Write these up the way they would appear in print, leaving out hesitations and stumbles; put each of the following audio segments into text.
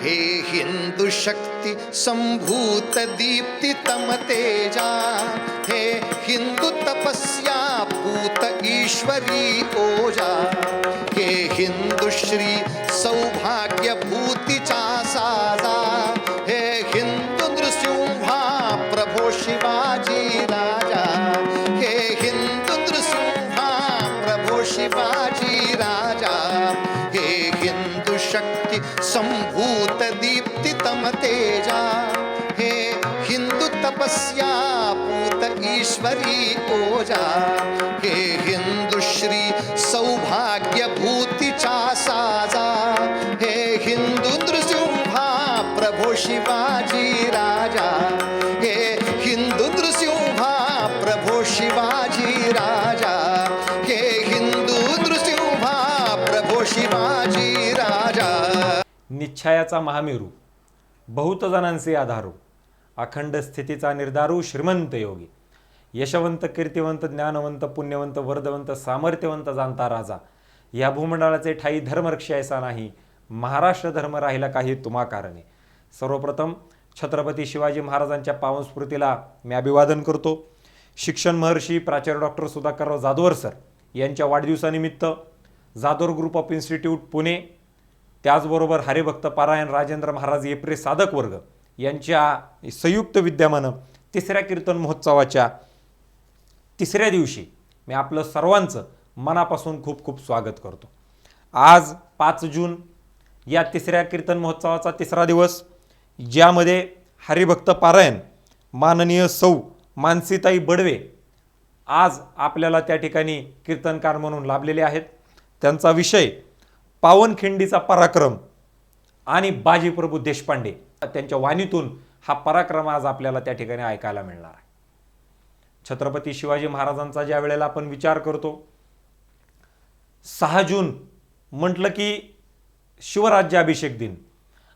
हे हिंदू शक्ती संभूत दीप्ति तम तेजा, हे हिंदू तपस्या पूत ईश्वरी ओजा, हे हिंदू श्री सौभाग्य भूतीचा साजा, हे हिंदू नृसिंहा प्रभो शिवाजी राजा, हे हिंदू नृसिंहा प्रभो शिवाजी राजा, हे हिंदू शक्ती संभूत दीप्ति तम तेजा, हे हिंदू तपस्या पूत ईश्वरी ओजा, हे हिंदू श्री सौभाग्य भूतीचा साजा, हे हिंदू नृसिंहा प्रभो शिवाजी राजा, हे हिंदू नृसिंहा प्रभो शिवाजी राजा, हे हिंदू नृसिंहा प्रभो शिवाजी राजा. निश्चयाचा महामेरू, बहुत जणांचे आधारू, अखंड स्थितीचा निर्धारू, श्रीमंत योगी, यशवंत, कीर्तिवंत, ज्ञानवंत, पुण्यवंत, वर्धवंत, सामर्थ्यवंत जाणता राजा, या भूमंडळाचे ठाई धर्मरक्षी ऐसा नाही, महाराष्ट्र धर्म राहिला काही तुम्हा कारणे. सर्वप्रथम छत्रपती शिवाजी महाराजांच्या पावन स्मृतीला मी अभिवादन करतो. शिक्षण महर्षी प्राचार्य डॉक्टर सुधाकरराव जाधवर सर यांच्या वाढदिवसानिमित्त Jadhavar group of institute Pune, त्याचबरोबर हरिभक्त पारायण राजेंद्र महाराज येप्रे साधक वर्ग यांच्या संयुक्त विद्यमानं तिसऱ्या कीर्तन महोत्सवाच्या तिसऱ्या दिवशी मी आपलं सर्वांचं मनापासून खूप खूप स्वागत करतो. आज 5 जून या तिसऱ्या कीर्तन महोत्सवाचा तिसरा दिवस, ज्यामध्ये हरिभक्त पारायण माननीय सौ मानसीताई बडवे आज आपल्याला त्या ठिकाणी कीर्तनकार म्हणून लाभलेले आहेत. त्यांचा विषय पावनखिंडीचा पराक्रम आणि बाजीप्रभू देशपांडे, त्यांच्या वाणीतून हा पराक्रम आज आपल्याला त्या ठिकाणी ऐकायला मिळणार आहे. छत्रपती शिवाजी महाराजांचा ज्या वेळेला आपण विचार करतो, 6 जून म्हटलं की शिवराज्याभिषेक दिन,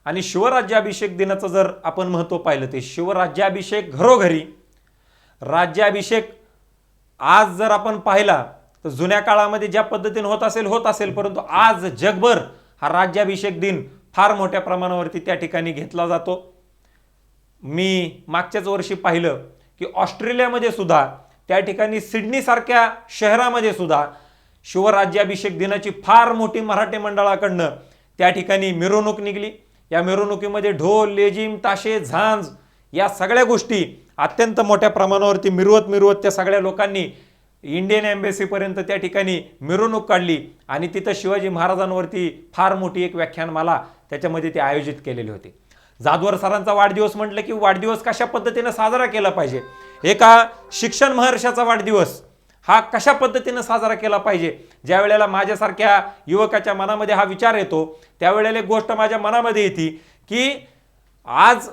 आणि शिवराज्याभिषेक दिनाचं जर आपण महत्त्व पाहिलं ते शिवराज्याभिषेक घरोघरी, राज्याभिषेक आज जर आपण पाहिला तर जुन्या काळामध्ये ज्या पद्धतीने होत असेल, परंतु आज जगभर हा राज्याभिषेक दिन फार मोठ्या प्रमाणावरती त्या ठिकाणी घेतला जातो. मी मागच्याच वर्षी पाहिलं की ऑस्ट्रेलियामध्ये सुद्धा त्या ठिकाणी सिडनीसारख्या शहरामध्ये सुद्धा शिवराज्याभिषेक दिनाची फार मोठी मराठी मंडळाकडनं त्या ठिकाणी मिरवणूक निघली. या मिरवणुकीमध्ये ढोल, लेझीम, ताशे, झांज या सगळ्या गोष्टी अत्यंत मोठ्या प्रमाणावरती मिरवत त्या सगळ्या लोकांनी इंडियन एम्बेसीपर्यंत त्या ठिकाणी मिरवणूक काढली, आणि तिथं शिवाजी महाराजांवरती फार मोठी एक व्याख्यानमाला त्याच्यामध्ये ते आयोजित केलेली होती. जाधवर सरांचा वाढदिवस म्हटलं की वाढदिवस कशा पद्धतीने साजरा केला पाहिजे, एका शिक्षण महर्षाचा वाढदिवस हा कशा पद्धतीने साजरा केला पाहिजे. ज्या वेळेला माझ्यासारख्या युवकाच्या मनामध्ये हा विचार येतो, त्यावेळेला एक गोष्ट माझ्या मनामध्ये येते की आज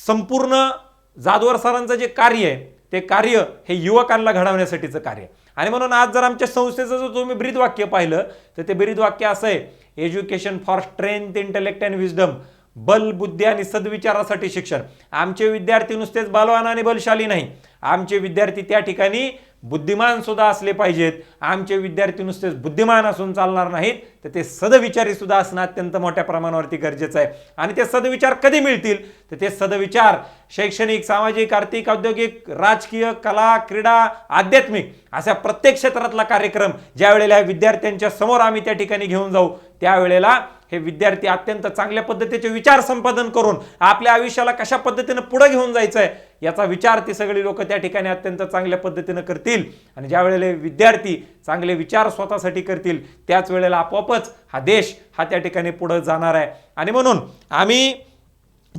संपूर्ण जाधवर सरांचं जे कार्य आहे ते कार्य हे युवकांना घडवण्यासाठीचं कार्य, आणि म्हणून आज जर आमच्या संस्थेचं जर तुम्ही ब्रीदवाक्य पाहिलं तर ते ब्रीदवाक्य असं आहे, education for strength, intellect and wisdom, बल, बुद्धी आणि सद्विचारासाठी शिक्षण. आमचे विद्यार्थी नुसतेच बलवान आणि बलशाली नाही, आमचे विद्यार्थी त्या ठिकाणी बुद्धिमान सुद्धा असले पाहिजेत. आमचे विद्यार्थी नुसतेच बुद्धिमान असून चालणार नाहीत, तर ते सदविचारी सुद्धा असणं अत्यंत मोठ्या प्रमाणावरती गरजेचं आहे. आणि ते सदविचार कधी मिळतील तर ते सदविचार शैक्षणिक, सामाजिक, आर्थिक, औद्योगिक, राजकीय, कला, क्रीडा, आध्यात्मिक अशा प्रत्येक क्षेत्रातला कार्यक्रम ज्या वेळेला विद्यार्थ्यांच्या समोर आम्ही त्या ठिकाणी घेऊन जाऊ, त्यावेळेला हे विद्यार्थी अत्यंत चांगल्या पद्धतीचे विचार संपादन करून आपल्या आयुष्याला कशा पद्धतीने पुढे घेऊन जायचं आहे याचा विचार ती सगळी लोक त्या ठिकाणी अत्यंत चांगल्या पद्धतीने करतील. आणि ज्या वेळेला विद्यार्थी चांगले विचार स्वतःसाठी करतील, त्याच वेळेला आपोआपच हा देश हा त्या ठिकाणी पुढे जाणार आहे. आणि म्हणून आम्ही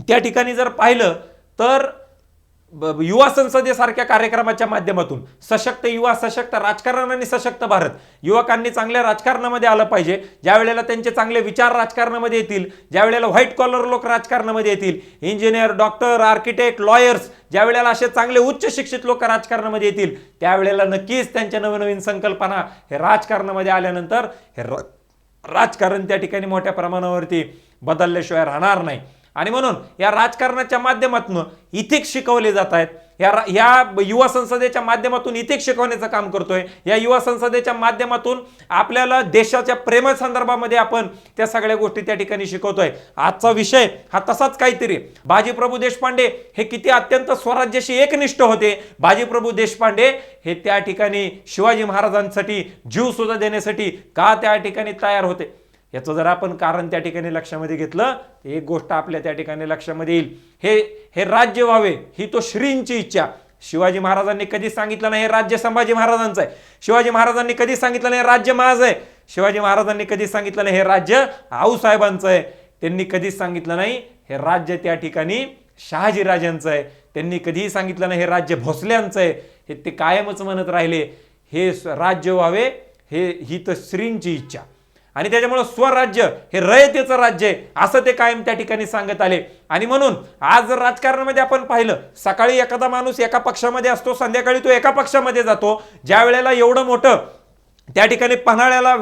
त्या ठिकाणी जर पाहिलं तर युवा संसदेसारख्या कार्यक्रमाच्या माध्यमातून सशक्त युवा, सशक्त राजकारण आणि सशक्त भारत, युवकांनी चांगल्या राजकारणामध्ये आलं पाहिजे. ज्या वेळेला त्यांचे चांगले विचार राजकारणामध्ये येतील, ज्या वेळेला व्हाईट कॉलर लोक राजकारणामध्ये येतील, इंजिनियर, डॉक्टर, आर्किटेक्ट, लॉयर्स, ज्या वेळेला असे चांगले उच्च शिक्षित लोक राजकारणामध्ये येतील, त्यावेळेला नक्कीच त्यांच्या नवनवीन संकल्पना हे राजकारणामध्ये आल्यानंतर हे राजकारण त्या ठिकाणी मोठ्या प्रमाणावरती बदलल्याशिवाय राहणार नाही. आणि म्हणून या राजकारणाच्या माध्यमातून इथिक्स शिकवले जात आहेत. या युवा संसदेच्या माध्यमातून इथे शिकवण्याचं काम करतोय. या युवा संसदेच्या माध्यमातून आपल्याला देशाच्या प्रेमासंदर्भामध्ये आपण त्या सगळ्या गोष्टी त्या ठिकाणी शिकवतोय. आजचा विषय हा तसाच काहीतरी. बाजीप्रभू देशपांडे हे किती अत्यंत स्वराज्याशी एकनिष्ठ होते. बाजीप्रभू देशपांडे हे त्या ठिकाणी शिवाजी महाराजांसाठी जीव सुद्धा देण्यासाठी का त्या ठिकाणी तयार होते, याचं जर आपण कारण त्या ठिकाणी लक्षामध्ये घेतलं, एक गोष्ट आपल्या त्या ठिकाणी लक्षामध्ये येईल. हे राज्य व्हावे ही तो श्रींची इच्छा. शिवाजी महाराजांनी कधी सांगितलं नाही हे राज्य संभाजी महाराजांचं आहे. शिवाजी महाराजांनी कधी सांगितलं नाही राज्य माझं आहे. शिवाजी महाराजांनी कधी सांगितलं नाही हे राज्य आऊसाहेबांचं आहे. त्यांनी कधीच सांगितलं नाही हे राज्य त्या ठिकाणी शहाजीराजांचं आहे. त्यांनी कधीही सांगितलं नाही हे राज्य भोसल्यांचं आहे. हे ते कायमच म्हणत राहिले हे राज्य व्हावे ही तर श्रींची इच्छा. आणि त्याच्यामुळे स्वराज्य हे रयतेचं राज्य आहे असं ते कायम त्या ठिकाणी सांगत आले. आणि म्हणून आज जर राजकारणामध्ये आपण पाहिलं, सकाळी एखादा माणूस एका पक्षामध्ये असतो, संध्याकाळी तो एका पक्षामध्ये जातो. ज्या वेळेला एवढं मोठं त्या ठिकाणी पन्हाळ्याला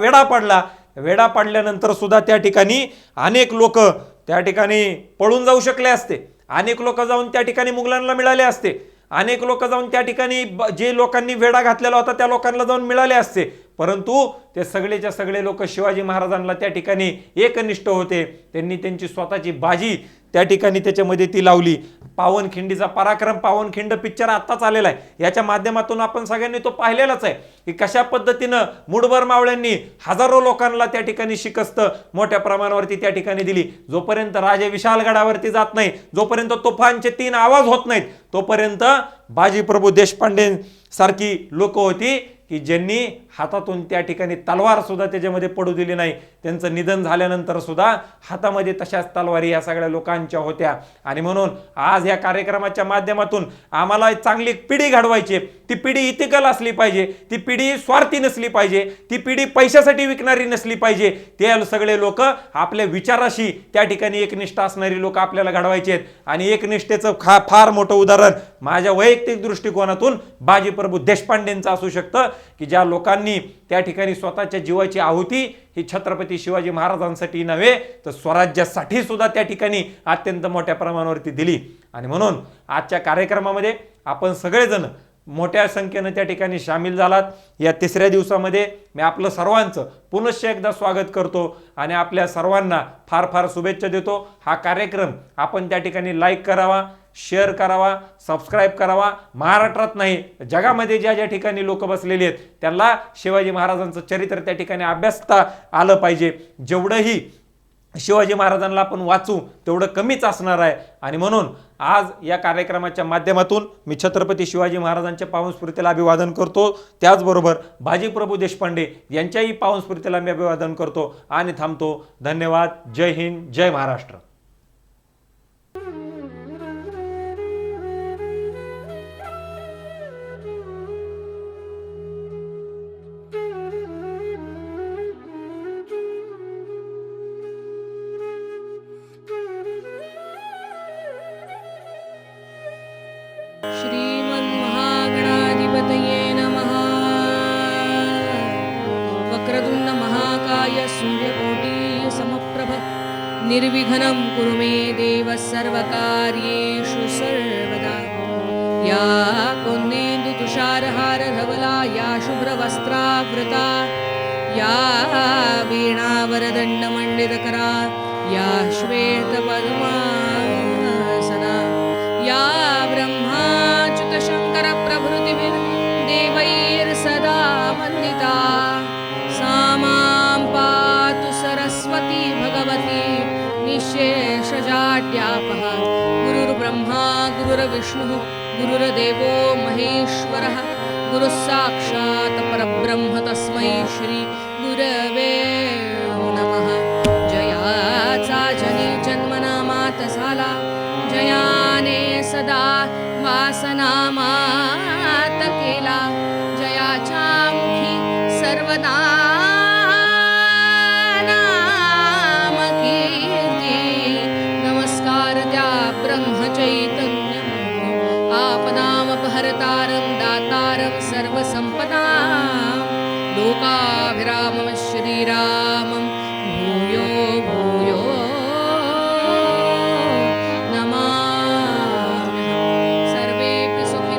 वेढा पडल्यानंतर सुद्धा त्या ठिकाणी अनेक लोक त्या ठिकाणी पळून जाऊ शकले असते. अनेक लोक जाऊन त्या ठिकाणी मुघलांना मिळाले असते. अनेक लोक जाऊन त्या ठिकाणी जे लोकांनी वेढा घातलेला होता त्या लोकांना जाऊन मिळाले असते. परंतु ते सगळेच्या सगळे लोक शिवाजी महाराजांना त्या ठिकाणी एकनिष्ठ होते. त्यांनी त्यांची स्वतःची बाजी त्या ठिकाणी त्याच्यामध्ये ती लावली. पावनखिंडीचा पराक्रम, पावनखिंड पिक्चर आत्ताच आलेला आहे. याच्या माध्यमातून आपण सगळ्यांनी तो पाहिलेलाच आहे की कशा पद्धतीनं मुठभर मावळ्यांनी हजारो लोकांना त्या ठिकाणी शिकस्त मोठ्या प्रमाणावरती त्या ठिकाणी दिली. जोपर्यंत राजे विशालगडावरती जात नाही, जोपर्यंत तोफांचे 3 आवाज होत नाहीत, तोपर्यंत बाजीप्रभू देशपांडे सारखी लोक होती की ज्यांनी हातातून त्या ठिकाणी तलवार सुद्धा त्याच्यामध्ये पडू दिली नाही. त्यांचं निधन झाल्यानंतर सुद्धा हातामध्ये तशाच तलवारी या सगळ्या लोकांच्या होत्या. आणि म्हणून आज या कार्यक्रमाच्या माध्यमातून आम्हाला चांगली पिढी घडवायची. ती पिढी इथिकल असली पाहिजे, ती पिढी स्वार्थी नसली पाहिजे, ती पिढी पैशासाठी विकणारी नसली पाहिजे. ते सगळे लोक आपल्या विचाराशी त्या ठिकाणी एकनिष्ठ असणारी लोक आपल्याला घडवायचे आहेत. आणि एकनिष्ठेचं फार मोठं उदाहरण माझ्या वैयक्तिक दृष्टिकोनातून बाजीप्रभू देशपांडेंचं असू शकतं की ज्या लोकांनी त्या ठिकाणी स्वतःच्या जीवाची आहुती ही छत्रपती शिवाजी महाराजांसाठी नव्हे तर स्वराज्यासाठी सुद्धा त्या ठिकाणी अत्यंत मोठ्या प्रमाणावरती दिली. आणि म्हणून आजच्या कार्यक्रमामध्ये आपण सगळेजण मोठ्या संख्येनं त्या ठिकाणी सामील झालात. या 3ऱ्या दिवसामध्ये मी आपलं सर्वांचं पुनश्च एकदा स्वागत करतो आणि आपल्या सर्वांना फार फार शुभेच्छा देतो. हा कार्यक्रम आपण त्या ठिकाणी लाईक करावा, शेअर करावा, सबस्क्राईब करावा. महाराष्ट्रात नाही जगामध्ये ज्या ज्या ठिकाणी लोक बसलेले आहेत त्यांना शिवाजी महाराजांचं चरित्र त्या ठिकाणी अभ्यासता आलं पाहिजे. जेवढंही शिवाजी महाराजांना आपण वाचू तेवढं कमीच असणार आहे. आणि म्हणून आज या कार्यक्रमाच्या माध्यमातून मी छत्रपती शिवाजी महाराजांच्या पावन स्मृतीला अभिवादन करतो. त्याचबरोबर बाजीप्रभू देशपांडे यांच्याही पावन स्मृतीला मी अभिवादन करतो आणि थांबतो. धन्यवाद. जय हिंद, जय महाराष्ट्र. श्रीमन्महागणाधिपतये नमः. वक्रतुण्ड महाकाय सूर्यकोटि समप्रभ निर्विघ्नं कुरु मे देव सर्वकार्येषु सर्वदा. या कुन्देन्दु तुषारहार धवला, या शुभ्रवस्त्रावृता, या वीणावरदण्डमण्डितकरा, या श्वेतपद्मासना, या ब्रह्माच्युतशङ्कर प्रभृतिभिः देवैर्सदा वन्दिता. सा मां पातु सरस्वती भगवती निःशेषजाड्यापः. गुरुर्ब्रह्मा गुरुर्विष्णुः गुरुर्देवो महेश्वरः. गुरुः साक्षात् परब्रह्म तस्मै श्री गुरवे नमः. जयाचा जनी जन्मना मात झाला, जयाने सदा वासनामात केला. जयाच्या मुखी सर्वदा नाम कीर्ती. नमस्कार त्या ब्रह्मचैतन्यं आपदामपहर्तारं दातारं सर्वसंपदां. लोकाभिरामं श्रीरामं भूयो भूयो नमाम्यहम्. सर्वेऽपि सुखिनो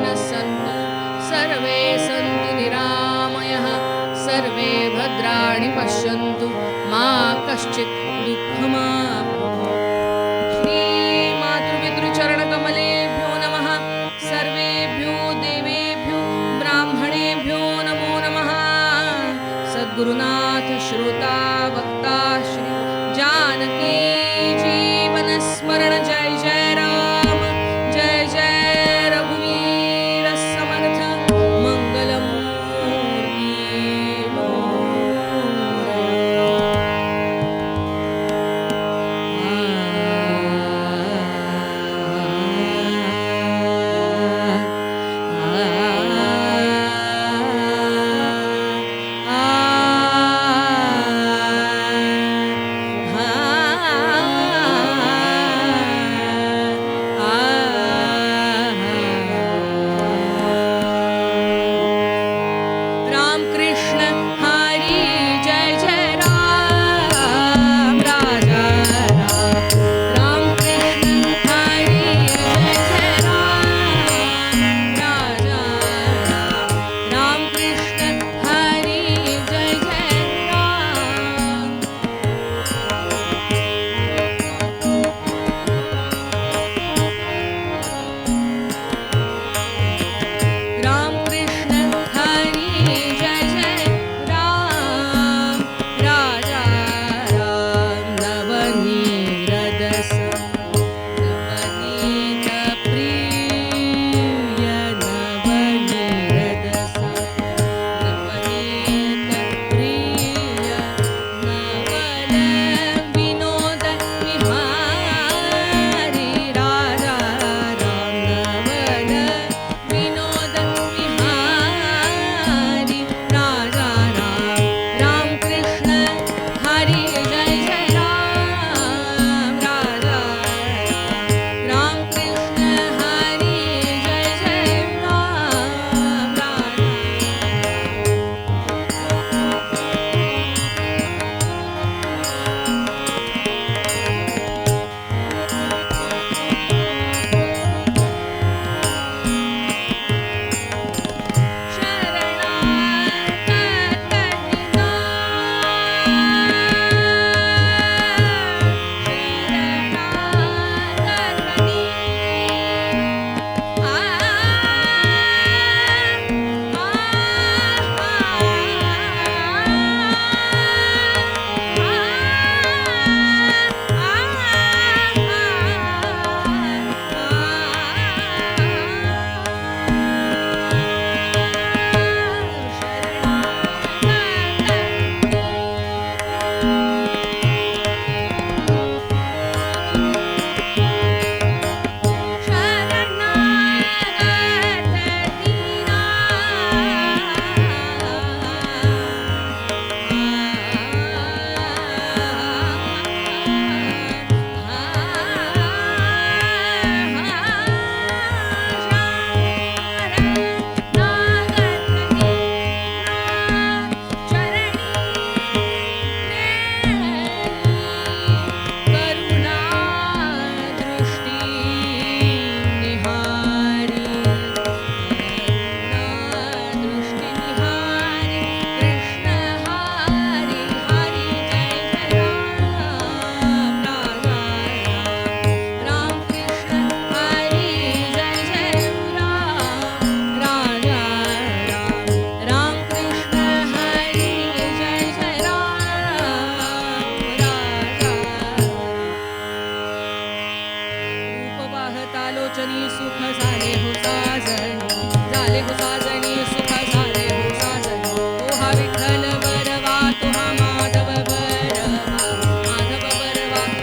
लोचनी सुख झाले हो साजणी सुख झाले हो साजणी तोहा विठ्ठल बरवा तोहा माधव बरवा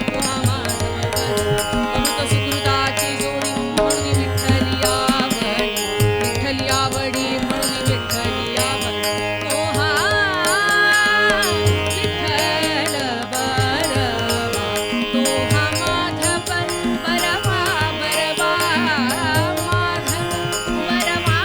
तोहा माधव बरवा बहुत सुकृताची जोडी म्हणून विठ्ठली आवडी म्हणून विठ्ठली आवडी तोहा विठ्ठल बरवा तोहा माधव बरवा माधव बरवा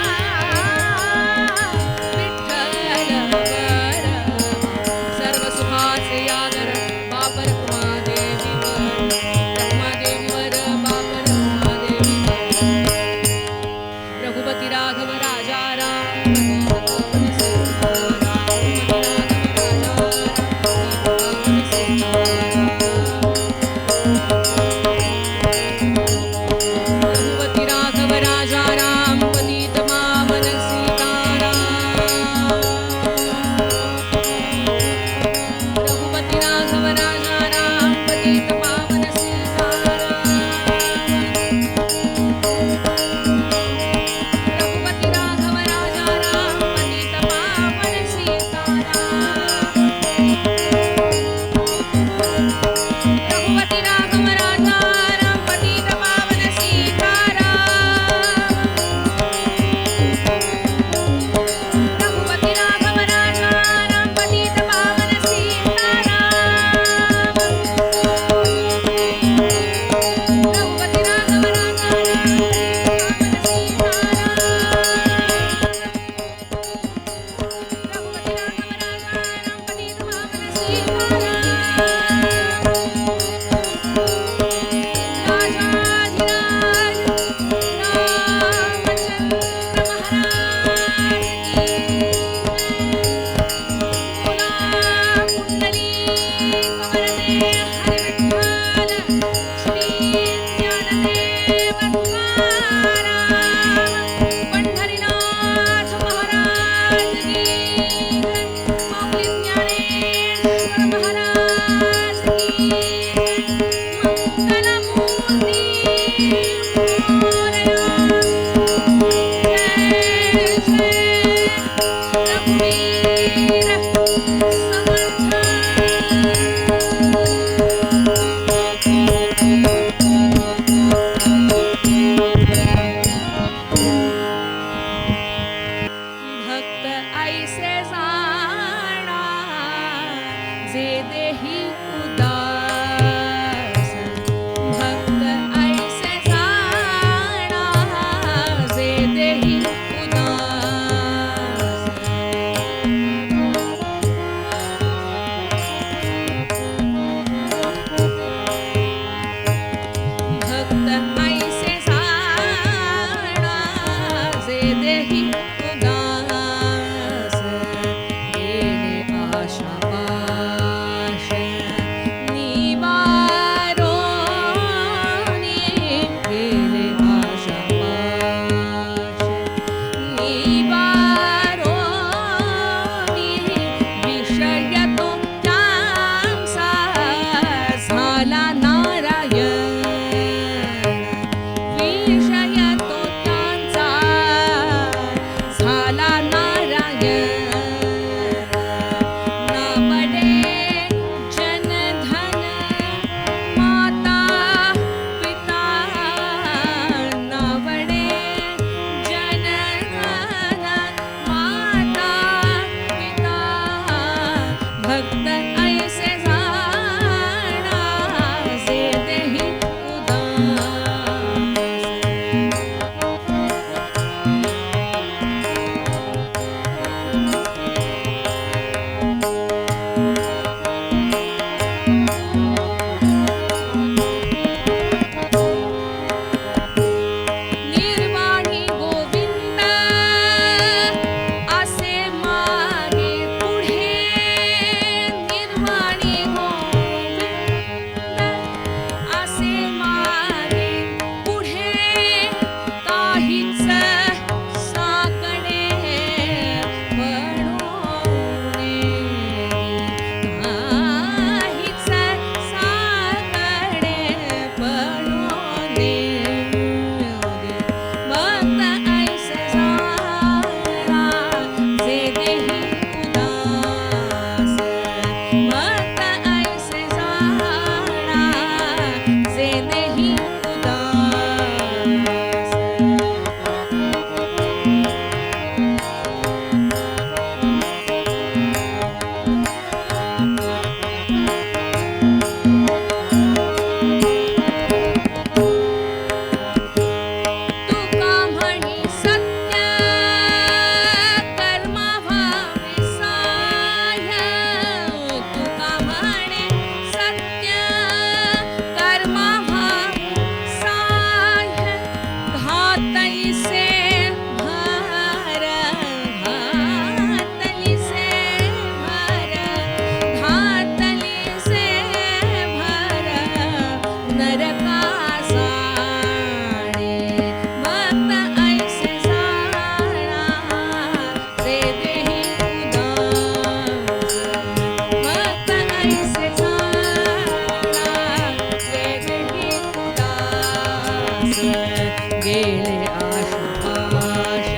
गेले आशुभाष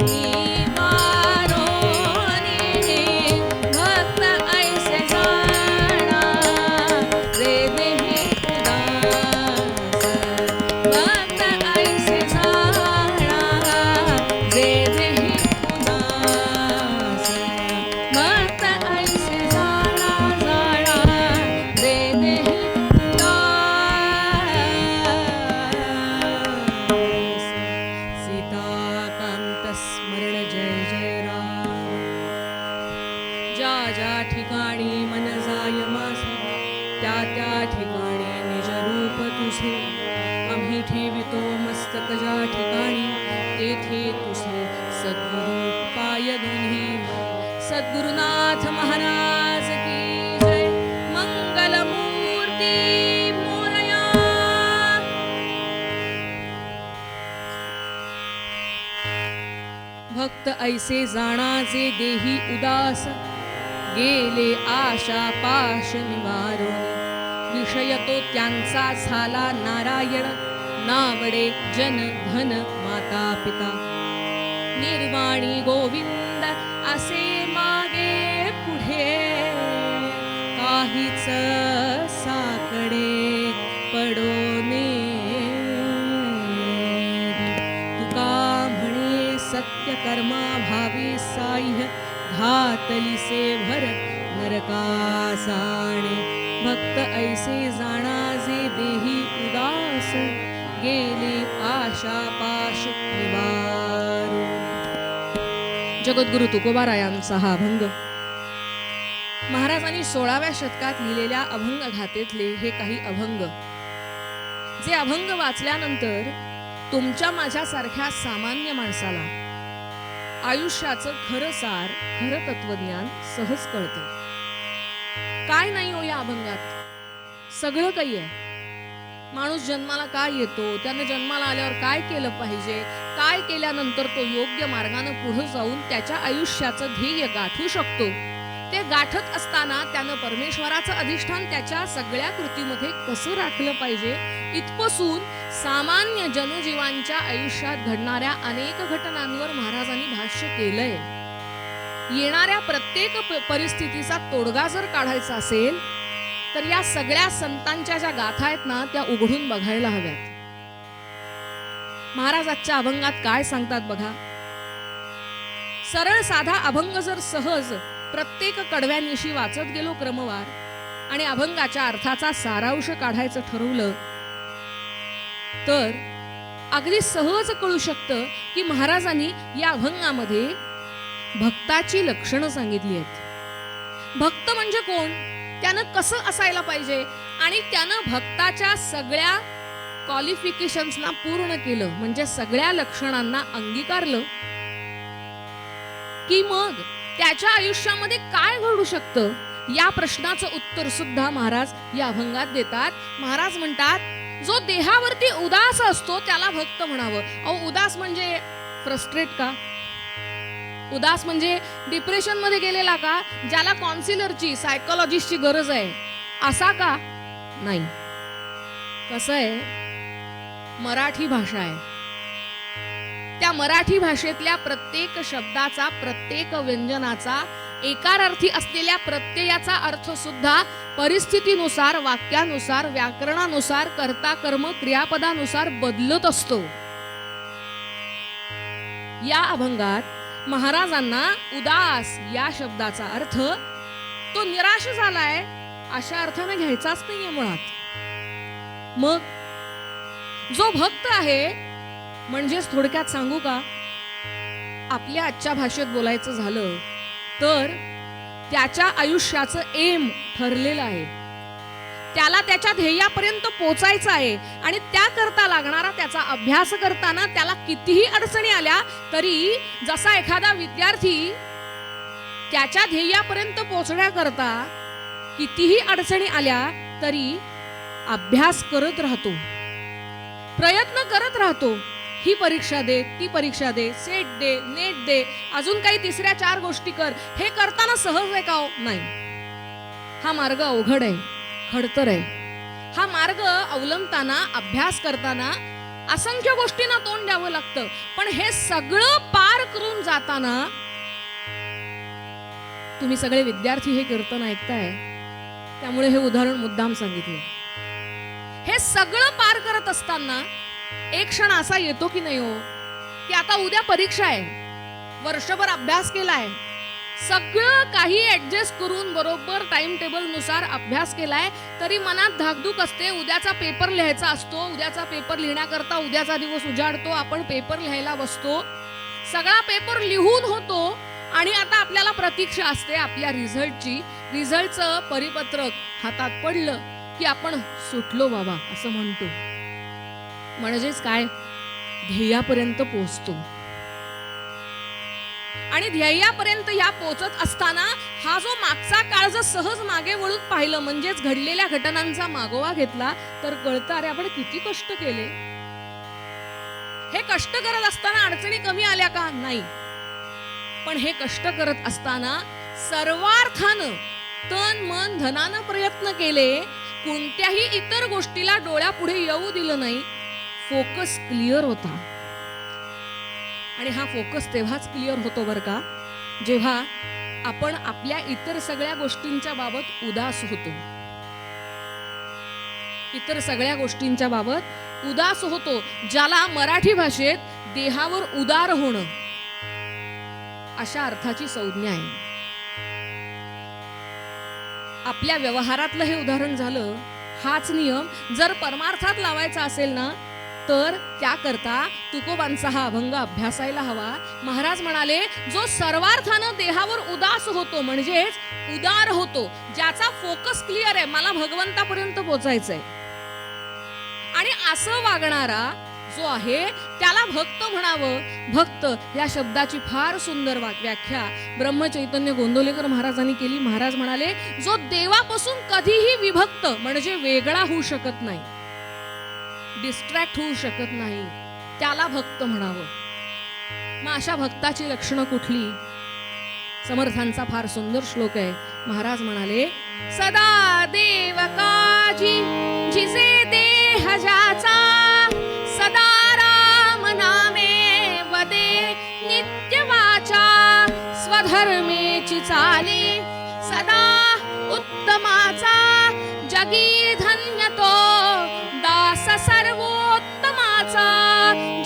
निवारोनी भक्त ऐसे जाणा जे देही उदास भक्त ऐसे जाणा जे देही उदास भक्त ऐसे जाणा जे देही उदास सीताकांत स्मरण जय जय राम ज्या ज्या ठिकाणी मन जाय माझे त्या त्या ठिकाणी निज रूप तुझे आम्ही ठेवितो मस्तक ज्या ठिकाणी तेथे तुझे सद्गुरु पाय दोन्ही सद्गुरुनाथ महाराज की जय मंगलमूर्ती मोरया भक्त ऐसे जाणाचे देही उदास गेले आशा पाश निवारोनी विषय तो त्यांचा झाला नारायण नावडे जन धन माता पिता निर्वाणी गोविंद असे मागे पुढे काहीच साकडे पडोने तुका म्हणे सत्य कर्मा भावी साह्य घातलीसे भर नरकासाणे भक्त ऐसे जाणाजे देही उदास गेले आशा पाश निवारो जगद्गुरु तुकोबारायांचा हा अभंग महाराजांनी 16व्या शतकात लिहिलेल्या अभंग घातेतले हे काही अभंग जे अभंग वाचल्यानंतर तुमच्या माझ्यासारख्या सामान्य माणसाला आयुष्याचं खरं सार खरं तत्वज्ञान सहज कळतं काय नाही हो या अभंगात सगळं काही आहे माणूस जन्माला काय येतो त्यानं जन्माला आल्यावर काय केलं पाहिजे काय केल्यानंतर तो योग्य मार्गाने पुढे जाऊन त्याच्या आयुष्याचं ध्येय गाठू शकतो ते गाठत असताना त्यानं परमेश्वराचं अधिष्ठान त्याच्या सगळ्या कृतीमध्ये कसं राखलं पाहिजे इथपासून सामान्य जनजीवांच्या आयुष्यात घडणाऱ्या अनेक घटनांवर महाराजांनी भाष्य केलंय येणाऱ्या प्रत्येक परिस्थितीचा तोडगा जर काढायचा असेल तर या सगळ्या संतांच्या ज्या गाथा आहेत ना त्या उघडून बघायला हव्यात महाराज आजच्या अभंगात काय सांगतात बघा सरळ साधा अभंग जर सहज प्रत्येक कडव्यानिशी वाचत गेलो क्रमवार आणि अभंगाच्या अर्थाचा सारांश काढायचं ठरवलं तर अगदी सहज कळू शकतं की महाराजांनी या अभंगामध्ये भक्ताची लक्षणं सांगितली आहेत भक्त म्हणजे कोण त्यानं कसं असायला पाहिजे आणि त्यानं भक्ताच्या सगळ्या क्वालिफिकेशन्सना पूर्ण केलं म्हणजे सगळ्या लक्षणांना अंगीकारलं की मग त्याच्या आयुष्यामध्ये काय घडू शकतं या प्रश्नाचं उत्तर सुद्धा महाराज या अभंगात देतात महाराज म्हणतात जो देहावरती उदास असतो त्याला भक्त म्हणावं अहो उदास म्हणजे फ्रस्ट्रेट का उदास म्हणजे डिप्रेशन मध्ये गेलेला का ज्याला काउन्सिलरची सायकोलॉजिस्टची गरज आहे असा का नाही कसं आहे मराठी भाषा आहे त्या मराठी भाषेतल्या प्रत्येक शब्दाचा प्रत्येक व्यंजनाचा एकारार्थी असलेल्या प्रत्ययाचा अर्थ सुद्धा परिस्थितीनुसार वाक्यानुसार व्याकरणानुसार कर्ता कर्म क्रियापदानुसार बदलत असतो या अभंगात महाराजांना उदास या शब्दाचा अर्थ तो निराश झालाय अशा अर्थाने घ्यायचाच नाहीये मुळात मग जो भक्त आहे म्हणजेच थोडक्यात सांगू का आपल्या आजच्या भाषेत बोलायचं झालं तर त्याच्या आयुष्याचं एम ठरलेलं आहे त्याला त्याच्या ध्येयापर्यंत पोचायचं आहे आणि त्याकरता लागणारा त्याचा अभ्यास करताना त्याला कितीही अडचणी आल्या तरी जसा एखादा विद्यार्थी त्याच्या ध्येयापर्यंत पोचण्याकरता कितीही अडचणी आल्या तरी अभ्यास करत राहतो प्रयत्न करत राहतो ही परीक्षा दे ती परीक्षा दे सेट दे नेट दे अजून काही तिसऱ्या 4 गोष्टी कर हे करताना सहज आहे का हो नाही हा मार्ग अवघड आहे खडतर आहे हा मार्ग अवलंबताना अभ्यास करताना असंख्य गोष्टींना तोंड द्यावं लागतं. पण हे सगळं पार करून जाताना, तुम्ही सगळे विद्यार्थी हे कीर्तन ऐकताय त्यामुळे हे उदाहरण मुद्दाम सांगितलं. हे सगळं पार करत असताना एक क्षण असा येतो की नाही हो, की आता उद्या परीक्षा आहे, वर्षभर अभ्यास केलाय, सगळं काही ऍडजस्ट करून बरोबर टाइम टेबल नुसार अभ्यास केलाय, तरी मनात धाकधूक असते. उद्याचा पेपर लिहायचा असतो. उद्याचा पेपर लिहिण्याकरता उद्याचा दिवस उजाडतो. आपण पेपर लिहायला बसतो. सगळा पेपर लिहून होतो आणि आता आपल्याला प्रतीक्षा असते आपल्या रिझल्टची. रिझल्टचं परिपत्रक हातात पडलं की आपण सुटलो बाबा असं म्हणतो. म्हणजेच काय, ध्येयापर्यंत पोहोचतो. आणि ध्येयापर्यंत या पोहोचत असताना हा जो मागचा काळ जर सहज मागे वळून पाहिलं, म्हणजेच घडलेल्या घटनांचा मागोवा घेतला, तर कळतं अरे आपण किती कष्ट केले. हे कष्ट करत असताना अडचणी कमी आल्या का? नाही. पण हे कष्ट करत असताना सर्वार्थानं तन मन धनानं प्रयत्न केले, कोणत्याही इतर गोष्टीला डोळ्यापुढे येऊ दिलं नाही. फोकस क्लिअर होता. आणि हा फोकस तेव्हाच क्लिअर होतो बरं का, जेव्हा आपण आपल्या इतर सगळ्या गोष्टींच्या बाबत उदास होतो. इतर सगळ्या गोष्टींच्या बाबत उदास होतो, ज्याला मराठी भाषेत देहावर उदार होणं अशा अर्थाची संज्ञा आहे. आपल्या व्यवहारातलं हे उदाहरण झालं. हाच नियम जर परमार्थात लावायचा असेल ना, तर त्याकरता तुकोबांचा हा अभंग अभ्यासायला हवा. महाराज म्हणाले, जो सर्वार्थानं देहावर उदास होतो, म्हणजेच उदार होतो, ज्याचा फोकस क्लिअर आहे, मला भगवंतापर्यंत पोहोचायचंय, आणि असं वागणारा जो आहे त्याला भक्त म्हणावं. भक्त या शब्दाची फार सुंदर व्याख्या ब्रह्मचैतन्य गोंदवलेकर महाराजांनी केली. महाराज म्हणाले, जो देवापासून कधीही विभक्त म्हणजे वेगळा होऊ शकत नाही, डिस्ट्रॅक्ट होऊ शकत नाही, त्याला भक्त म्हणावं. मग अशा भक्ताची लक्षणं कुठली? समर्थांचा फार सुंदर श्लोक आहे. महाराज म्हणाले, सदा देव काजी जिचे देह ज्याचा, सदा राम नामे वदे नित्य वाचा, स्वधर्मेची चाली सदा उत्तमाचा, जगी धन्य तो दास सर्वोत्तमाचा.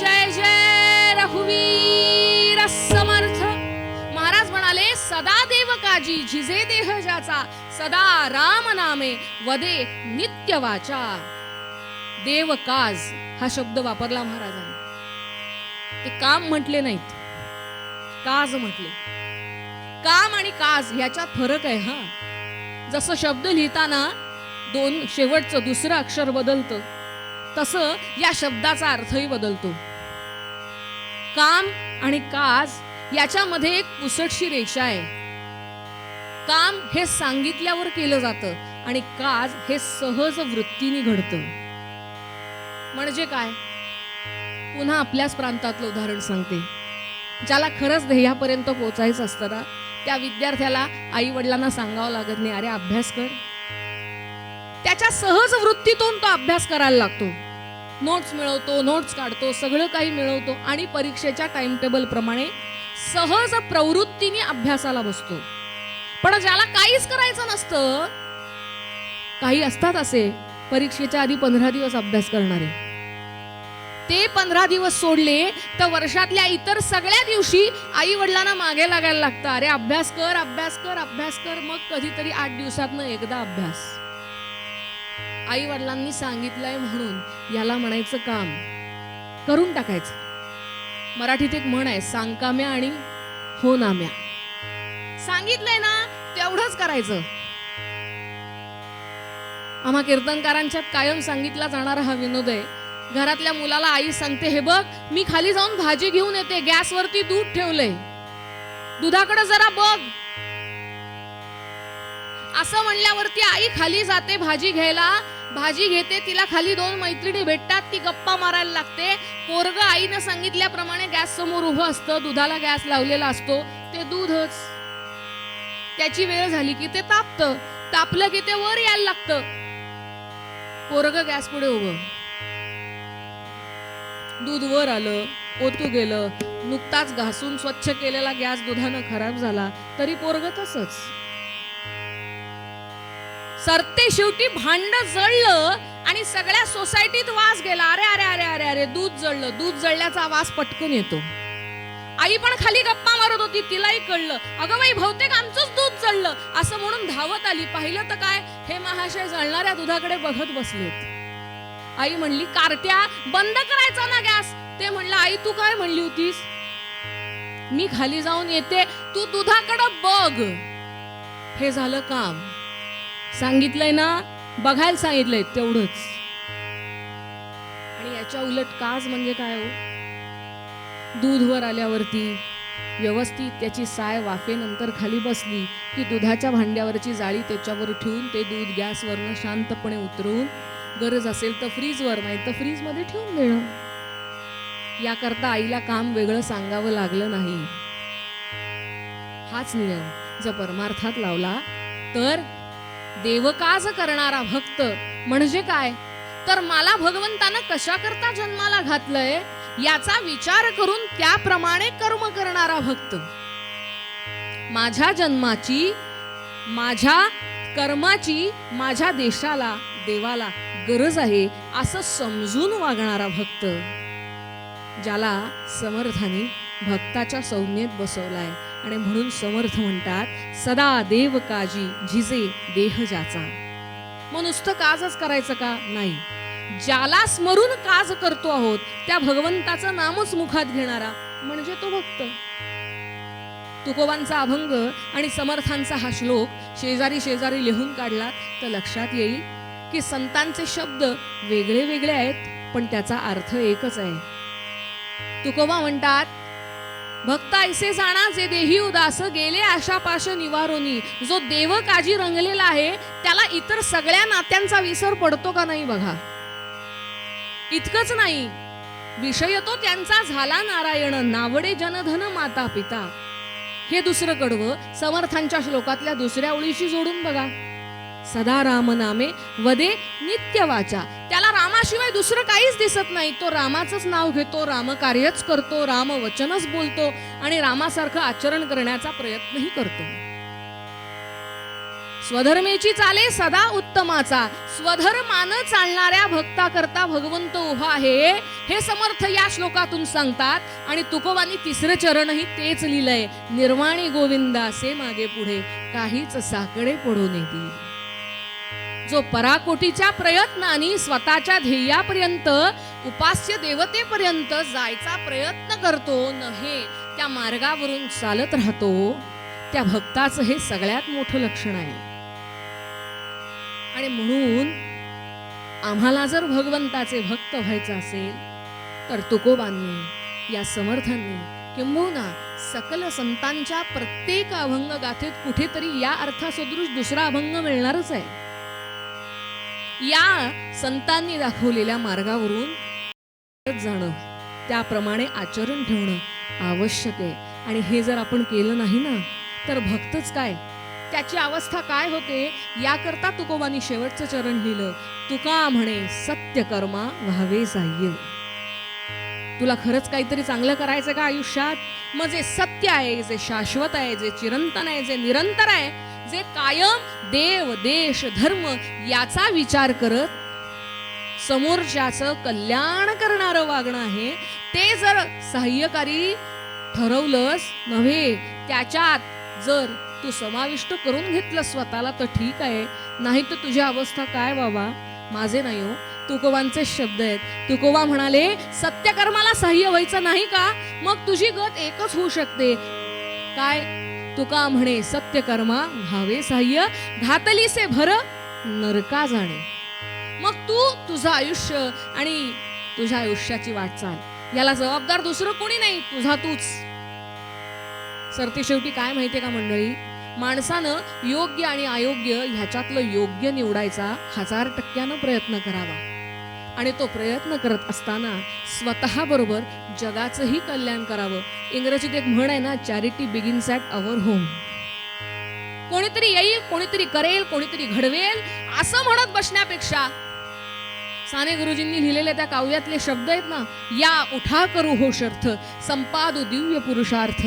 जय जय रघुवीर समर्थ. महाराज म्हणाले, सदा देव काजी झिजे देह ज्याचा, सदा राम नामे वदे नित्य वाचा. देव काज हा शब्द वापरला महाराजांनी. ते काम म्हटले नाहीत, काज म्हटले. काम आणि काज याच्यात फरक आहे. हा, जसं शब्द लिहिताना शेवटचं दुसरं अक्षर बदलतं, तसं या शब्दाचा अर्थही बदलतो. काम आणि काज याच्यामध्ये एक पुसटशी रेषा आहे. काम हे सांगितल्यावर केलं जातं आणि काज हे सहज वृत्तीने घडतं. म्हणजे काय? पुन्हा आपल्याच प्रांतातलं उदाहरण सांगते. ज्याला खरंच ध्येयापर्यंत पोहोचायचं असतं ना, त्या विद्यार्थ्याला आई वडिलांना सांगावं लागत नाही, अरे अभ्यास कर. त्याच्या सहज वृत्तीतून तो अभ्यास करायला लागतो. नोट्स मिळवतो, नोट्स काढतो, सगळं काही मिळवतो आणि परीक्षेच्या टाइम टेबल प्रमाणे सहज प्रवृत्तीने अभ्यासाला बसतो. पण ज्याला काहीच करायचं नसतं, काही असतात असे परीक्षेच्या आधी 15 दिवस अभ्यास करणारे, ते 15 दिवस सोडले तर वर्षातल्या इतर सगळ्या दिवशी आई वडिलांना मागे लागायला लागतं, अरे अभ्यास कर, अभ्यास कर, अभ्यास कर. मग कधीतरी 8 दिवसातनं एकदा अभ्यास. आई वडिलांनी सांगितलंय म्हणून याला म्हणायचं काम करून टाकायचं. मराठीत एक म्हण आहे, सांकाम्या आणि हो नाम्या. सांगितलंय ना तेवढंच करायचं. आम्हा कीर्तनकारांच्यात कायम सांगितला जाणारा हा विनोद आहे. घरातल्या मुलाला आई सांगते, हे बघ मी खाली जाऊन भाजी घेऊन येते, गॅसवरती दूध ठेवलंय, दुधाकडे जरा बघ. असं म्हणल्यावरती आई खाली जाते भाजी घ्यायला, भाजी घेते, तिला खाली 2 मैत्रिणी भेटतात, ती गप्पा मारायला लागते. पोरग आईनं सांगितल्याप्रमाणे गॅस समोर उभं असतं, दुधाला गॅस लावलेला असतो, ते दूधच. त्याची वेळ झाली की ते तापतं, तापलं की ते वर यायला लागतं. पोरग गॅस पुढे उभं. दूध वर आलं, ओतू गेलं, नुकताच घासून स्वच्छ केलेला गॅस दुधानं खराब झाला तरी पोरग तसंच. सरते शेवटी भांड जळलं आणि सगळ्या सोसायटीत वास गेला. अरे अरे अरे अरे अरे दूध जळलं. दूध जळल्याचा वास पटकन येतो. आई पण खाली गप्पा मारत होती, तिलाही कळलं, अगं बाई बहुतेक आमचंच दूध जळलं असं म्हणून धावत आली. पाहिलं तर काय, हे महाशय जळणाऱ्या दुधाकडे बघत बसलेत. आई म्हणली, कार्ट्या बंद करायचा ना गॅस. ते म्हणलं, आई तू काय म्हणली होतीस? मी खाली जाऊन येते, तू दुधाकडं बघ. हे झालं काम. सांगितलंय ना, बघायला सांगितलंय तेवढंच. आणि याच्या उलट काज म्हणजे काय हो? दूध वर आल्यावरती व्यवस्थित त्याची साय वाफेनंतर खाली बसली की दुधाच्या भांड्यावरची जाळी त्याच्यावर ठेवून ते दूध गॅसवरनं शांतपणे उतरवून गरज असेल तर फ्रीजवर, नाही तर फ्रीजमध्ये ठेवून देणं. याकरता आईला काम वेगळं सांगावं लागलं नाही. हाच नियम जर परमार्थात लावला तर देवकाज करणारा भक्त म्हणजे काय, तर मला भगवंतानं कशा करता जन्माला घातलंय याचा विचार करून त्याप्रमाणे कर्म करणारा भक्त. माझ्या जन्माची, माझ्या कर्माची माझ्या देशाला, देवाला गरज आहे असं समजून वागणारा भक्त, ज्याला समर्थाने भक्ताच्या संज्ञेत बसवलाय. आणि म्हणून समर्थ म्हणतात, सदा देव काजी झिजे देह ज्याचा. मग नुसतं काजच करायचं का? नाही. ज्याला स्मरून काज करतो आहोत त्या भगवंताचं नामच मुखात घेणारा म्हणजे तो भक्त. तुकोबांचा अभंग आणि समर्थांचा हा श्लोक शेजारी शेजारी लिहून काढला तर लक्षात येईल की संतांचे शब्द वेगळे वेगळे आहेत पण त्याचा अर्थ एकच आहे. तुकोबा म्हणतात, भक्त ऐसे जाणा जे देही उदास, गेले आशापाश निवारोनी. जो देव काजी रंगलेला आहे त्याला इतर सगळ्या नात्यांचा विसर पडतो का नाही बघा. इतकंच नाही, विषय तो त्यांचा झाला नारायण, नावडे जनधन माता पिता. हे दुसरं कडवं समर्थांच्या श्लोकातल्या दुसऱ्या ओळीशी जोडून बघा. सदा राम नामे वदे नित्य वाचा. त्याला रामाशिवाय दुसरं काहीच दिसत नाही. तो रामाचंच नाव घेतो, रामकार्यच करतो, राम वचनच बोलतो आणि रामासारखं आचरण करण्याचा प्रयत्नही करतो. स्वधर्मेची चाले सदा उत्तमाचा. स्वधर्मानं चालणाऱ्या भक्ताकरता भगवंत उभा आहे हे समर्थ या श्लोकातून सांगतात. आणि तुकोबांनी तिसरं चरणही तेच लिहिलंय, निर्वाणी गोविंदासे मागे पुढे काहीच साकडे पडून येतील. जो पराकोटीच्या प्रयत्नाने स्वतःच्या ध्येयापर्यंत, उपास्य देवतेपर्यंत जायचा प्रयत्न करतो, नव्हे त्या मार्गावरून चालत राहतो, त्या भक्ताचं हे सगळ्यात मोठं लक्षण आहे. आणि म्हणून आम्हाला जर भगवंताचे भक्त व्हायचं असेल तर तुकोबांनी, या समर्थांनी, किंबहुना सकल संतांच्या प्रत्येक अभंग गाथेत कुठेतरी या अर्थासदृश दुसरा अभंग मिळणारच आहे. या संतांनी दाखवलेल्या मार्गावरून जाणं, त्याप्रमाणे आचरण ठेवणं आवश्यक आहे. आणि हे जर आपण केलं नाही ना तर भक्तच काय, त्याची अवस्था काय होते याकरता तुकोबांनी शेवटचं चरण लिहिलं. तुका म्हणे सत्य कर्मा व्हावे साह्य. तुला खरंच काहीतरी चांगलं करायचं का आयुष्यात? मग जे सत्य आहे, जे शाश्वत आहे, जे चिरंतन आहे, जे निरंतर आहे, जे कायम देव देश धर्म याचा विचार करत समोरच्याचं कल्याण करणारं वागणं आहे, ते जर सहाय्यकारी ठरवलंस, नव्हे त्याच्यात जर तू समाविष्ट करून घेतलं स्वतःला तर ठीक आहे. नाही तर तुझी अवस्था काय बाबा? माझे नाही हो, तुकोबांचे शब्द आहेत. तुकोबा म्हणाले, सत्यकर्माला सहाय्य व्हायचं नाही का? मग तुझी गत एकच होऊ शकते. काय? तुका म्हणे सत्यकर्मा व्हावे सहाय्य, घातलीसे भर नरका जाणे. मग तू तुझं आयुष्य आणि तुझ्या आयुष्याची वाटचाल याला जबाबदार दुसरं कोणी नाही, तुझा तूच. सरते शेवटी काय माहितीये का मंडळी, माणसानं योग्य आणि अयोग्य ह्याच्यातलं योग्य निवडायचा 1000% प्रयत्न करावा. आणि तो प्रयत्न करत असताना स्वतः बरोबर जगाचंही कल्याण करावं. इंग्रजीत एक म्हण आहे ना, charity begins at our home. कोणीतरी येईल, कोणीतरी करेल, कोणीतरी घडवेल असं म्हणत बसण्यापेक्षा साने गुरुजींनी लिहिलेल्या त्या काव्यातले शब्द आहेत ना, या उठा करू हो शर्थ, संपादू दिव्य पुरुषार्थ.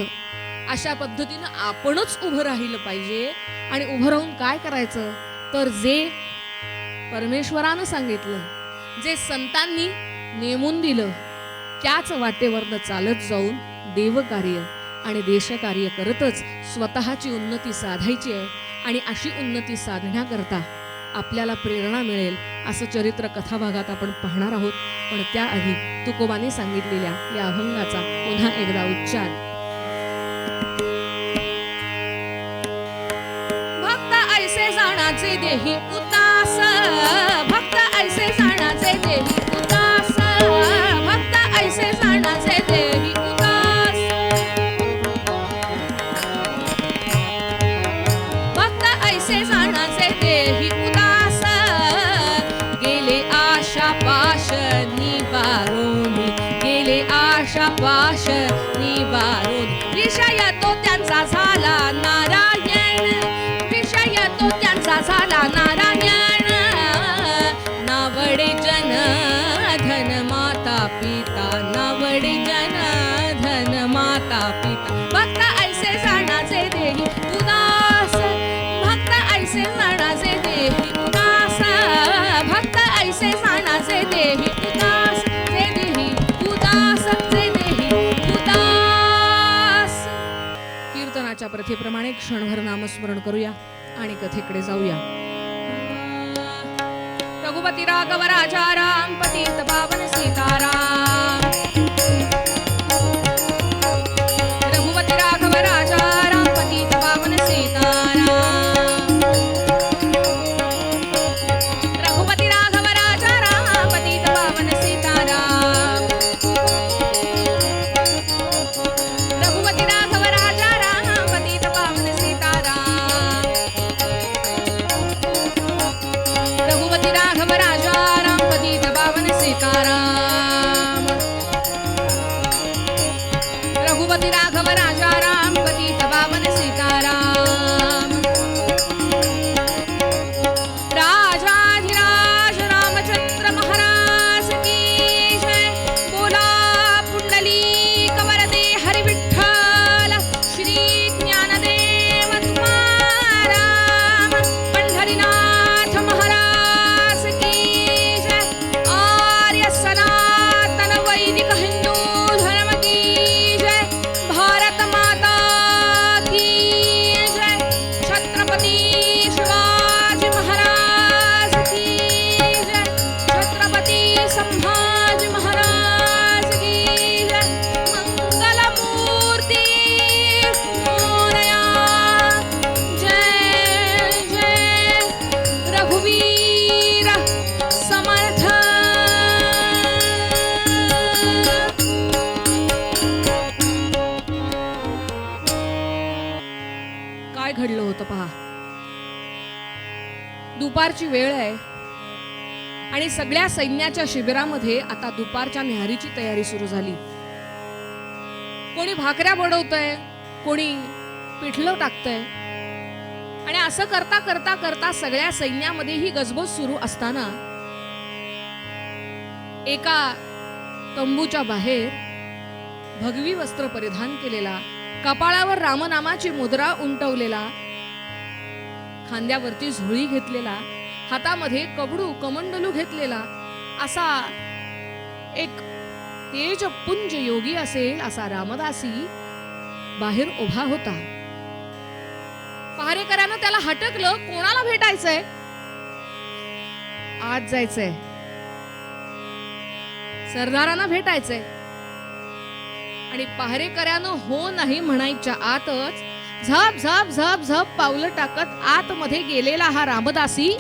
अशा पद्धतीनं आपणच उभं राहिलं पाहिजे. आणि उभं राहून काय करायचं, तर जे परमेश्वरानं सांगितलं, जे संतांनी नेमून दिलं, त्याच वाटेवरनं चालत जाऊन देवकार्य आणि देशकार्य करतच स्वतःची उन्नती साधायची आहे. आणि अशी उन्नती साधण्याकरता आपल्याला प्रेरणा मिळेल असं चरित्र कथाभागात आपण पाहणार आहोत. पण त्याआधी तुकोबांनी सांगितलेल्या या अभंगाचा पुन्हा एकदा उच्चार. भक्त ऐसे जाणाचे देही उदास, भक्त ऐसे जाणाचे देही उदास, भक्त ऐसे जाणाचे देही उदास, भक्त ऐसे जाणाचे देही उदास, गेले आशा पाश निवारून, गेले आशा पाश निवारून, विषय तो त्यांचा झाला नारायण, विषय तो त्यांचा झाला नारायण, नावडे जन धन माता पिता, नावडे जन धन माता पिता, भक्त ऐसे जाणाचे देही उदास, भक्त ऐसे जाणाचे देही उदास, भक्त ऐसे जाणाचे देही उदास, जे देही उदास, जे देही उदास. कीर्तनाच्या प्रथेप्रमाणे क्षणभर नामस्मरण करूया आणि कथेकडे जाऊया. रघुपती राघव राजा राम, पतित पावन सीताराम, रघुपती राघव राजा राम, पतित पावन सीताराम, रघुपती राघव राजा राम, पतित पावन सीताराम, रघुपती राघव राजा राम, पतित पावन सीताराम, रघुपती राघव राजा राम, पतित पावन सीताराम, रघुपती राघव राजा राम, पतित पावन सीताराम, राजाधिराज रामचंद्र महाराज की जय. बोला पुंडलिक वरदे हरि विठ्ठल, श्री ज्ञानदेव तुकाराम, पंढरीनाथ महाराज की जय. आर्य सनातन वैदिक हिंदू धर्म की जय. भारत माता की जय. छत्रपती शिवाजी महाराज की जय. छत्रपती संभाजी महाराज की जय. मंगलमूर्ती मोरया. जय जय रघुवीर समर्थ. काय घडलं होतं पहा. दुपारची वेळ आहे आणि सगळ्या सैन्याच्या शिबिरामध्ये आता दुपारच्या न्याहारीची तयारी सुरू झाली. कोणी भाकऱ्या बनवतंय, कोणी पिठलं टाकतंय. आणि असं करता करता करता सगळ्या सैन्यामध्ये ही गजबज सुरू असताना एका तंबूच्या बाहेर भगवी वस्त्र परिधान केलेला, कपाळावर रामनामाची मुद्रा उमटवलेला, खांद्यावरती झोळी घेतलेला, हातामध्ये कबडू कमंडलू घेतलेला असा एक तेजपुंज योगी असेल असा रामदासी बाहेर उभा होता. पहारेकऱ्यानं त्याला हटकलं. कोणाला भेटायचंय? आज जायचंय, सरदारांना भेटायचंय. आणि पहारेकऱ्यानं हो नाही म्हणायच्या आतच झप झप झप झप पावलं टाकत आतमध्ये गेलेला हा रामदासी,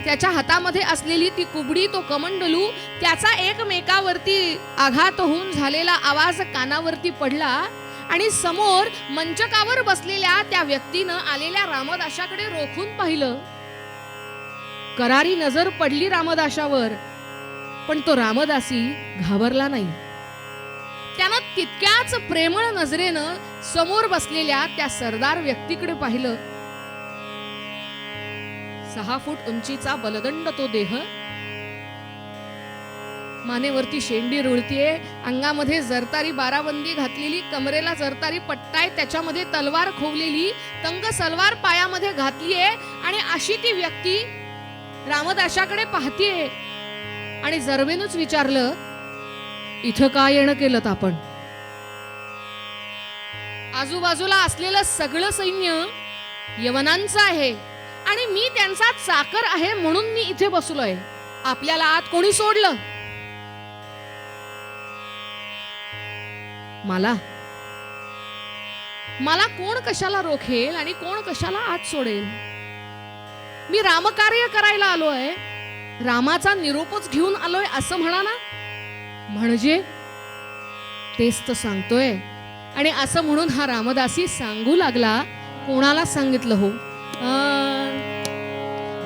त्याच्या हातामध्ये असलेली ती कुबडी, तो कमंडलू, त्याचा एकमेकावरती आघात होऊन झालेला आवाज कानावरती पडला. आणि समोर मंचकावर बसलेल्या त्या व्यक्तीनं आलेल्या रामदासाकडे रोखून पाहिलं. करारी नजर पडली रामदासावर, पण तो रामदासी घाबरला नाही. त्यानं तितक्याच प्रेमळ नजरेनं समोर बसलेल्या त्या सरदार व्यक्तीकडे पाहिलं. 6 फूट उंचीचा बलदंड तो देह, मानेवरती शेंडी रुळतीये, अंगामध्ये जरतारी बाराबंदी घातलेली, कमरेला जरतारी पट्टा आहे, त्याच्यामध्ये तलवार खोवलेली, तंग सलवार पायामध्ये घातलीये आणि अशी ती व्यक्ती रामदासाकडे पाहतीये आणि जरबेनच विचारलं, इथं काय येणं केलं आपण? आजूबाजूला असलेलं सगळं सैन्य यवनांचं आहे आणि मी त्यांचा चाकर आहे म्हणून मी इथे बसलोय. आपल्याला आत कोणी सोडलं? मला कोण कशाला रोखेल आणि कोण कशाला आत सोडेल? मी रामकार्य करायला आलोय, रामाचा निरोपच घेऊन आलोय असं म्हणा ना. म्हणजे तेच तर सांगतोय. आणि असं म्हणून हा रामदासी सांगू लागला. कोणाला सांगितलं हो?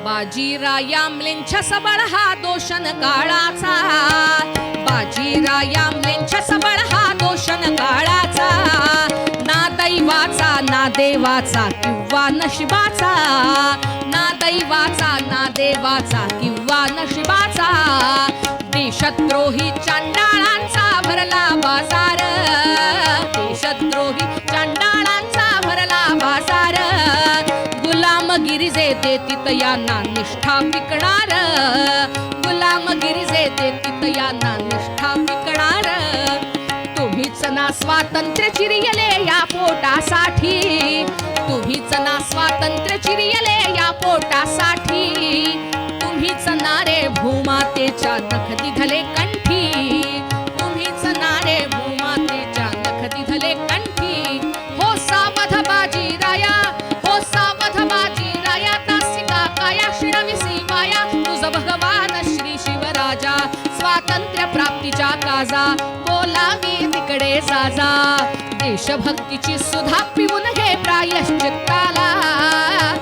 बाजीरायामलेंच्या सबळ हा दोषण काळाचा, बाजीरायामलेंच्या सबळ हा दोषण काळाचा, ना दैवाचा ना देवाचा किंवा नशिबाचा, ना दैवाचा ना देवाचा किंवा नशिबाचा, देशद्रोही चांडाळांचा भरला बाजार, देशद्रोही चांडाळांचा भरला बाजार, गुलामगिरी जे देतीत यांना निष्ठा पिकणार, गुलामगिरी जे देतीत यांना निष्ठा पिकणार. तुम्हीच ना स्वातंत्र्य चिरियले या पोटासाठी, तुम्हीच ना स्वातंत्र्य चिरियले या पोटासाठी, तुम्हीच ना रे भूमातेच्या नख दिधले कंठी, तुम्हीच ना रे भूमातेच्या नख दिधले कंठी. हो सावध बाजीराया, हो सावध बाजीराया, तासिका काया शिरविसी माया, तुझ भगवान श्री शिवराजा, स्वातंत्र्य प्राप्तीच्या काजा, बोलावी तिकडे साजा. देशभक्तीची सुधा पिऊन घे प्रायश्चित्ताला,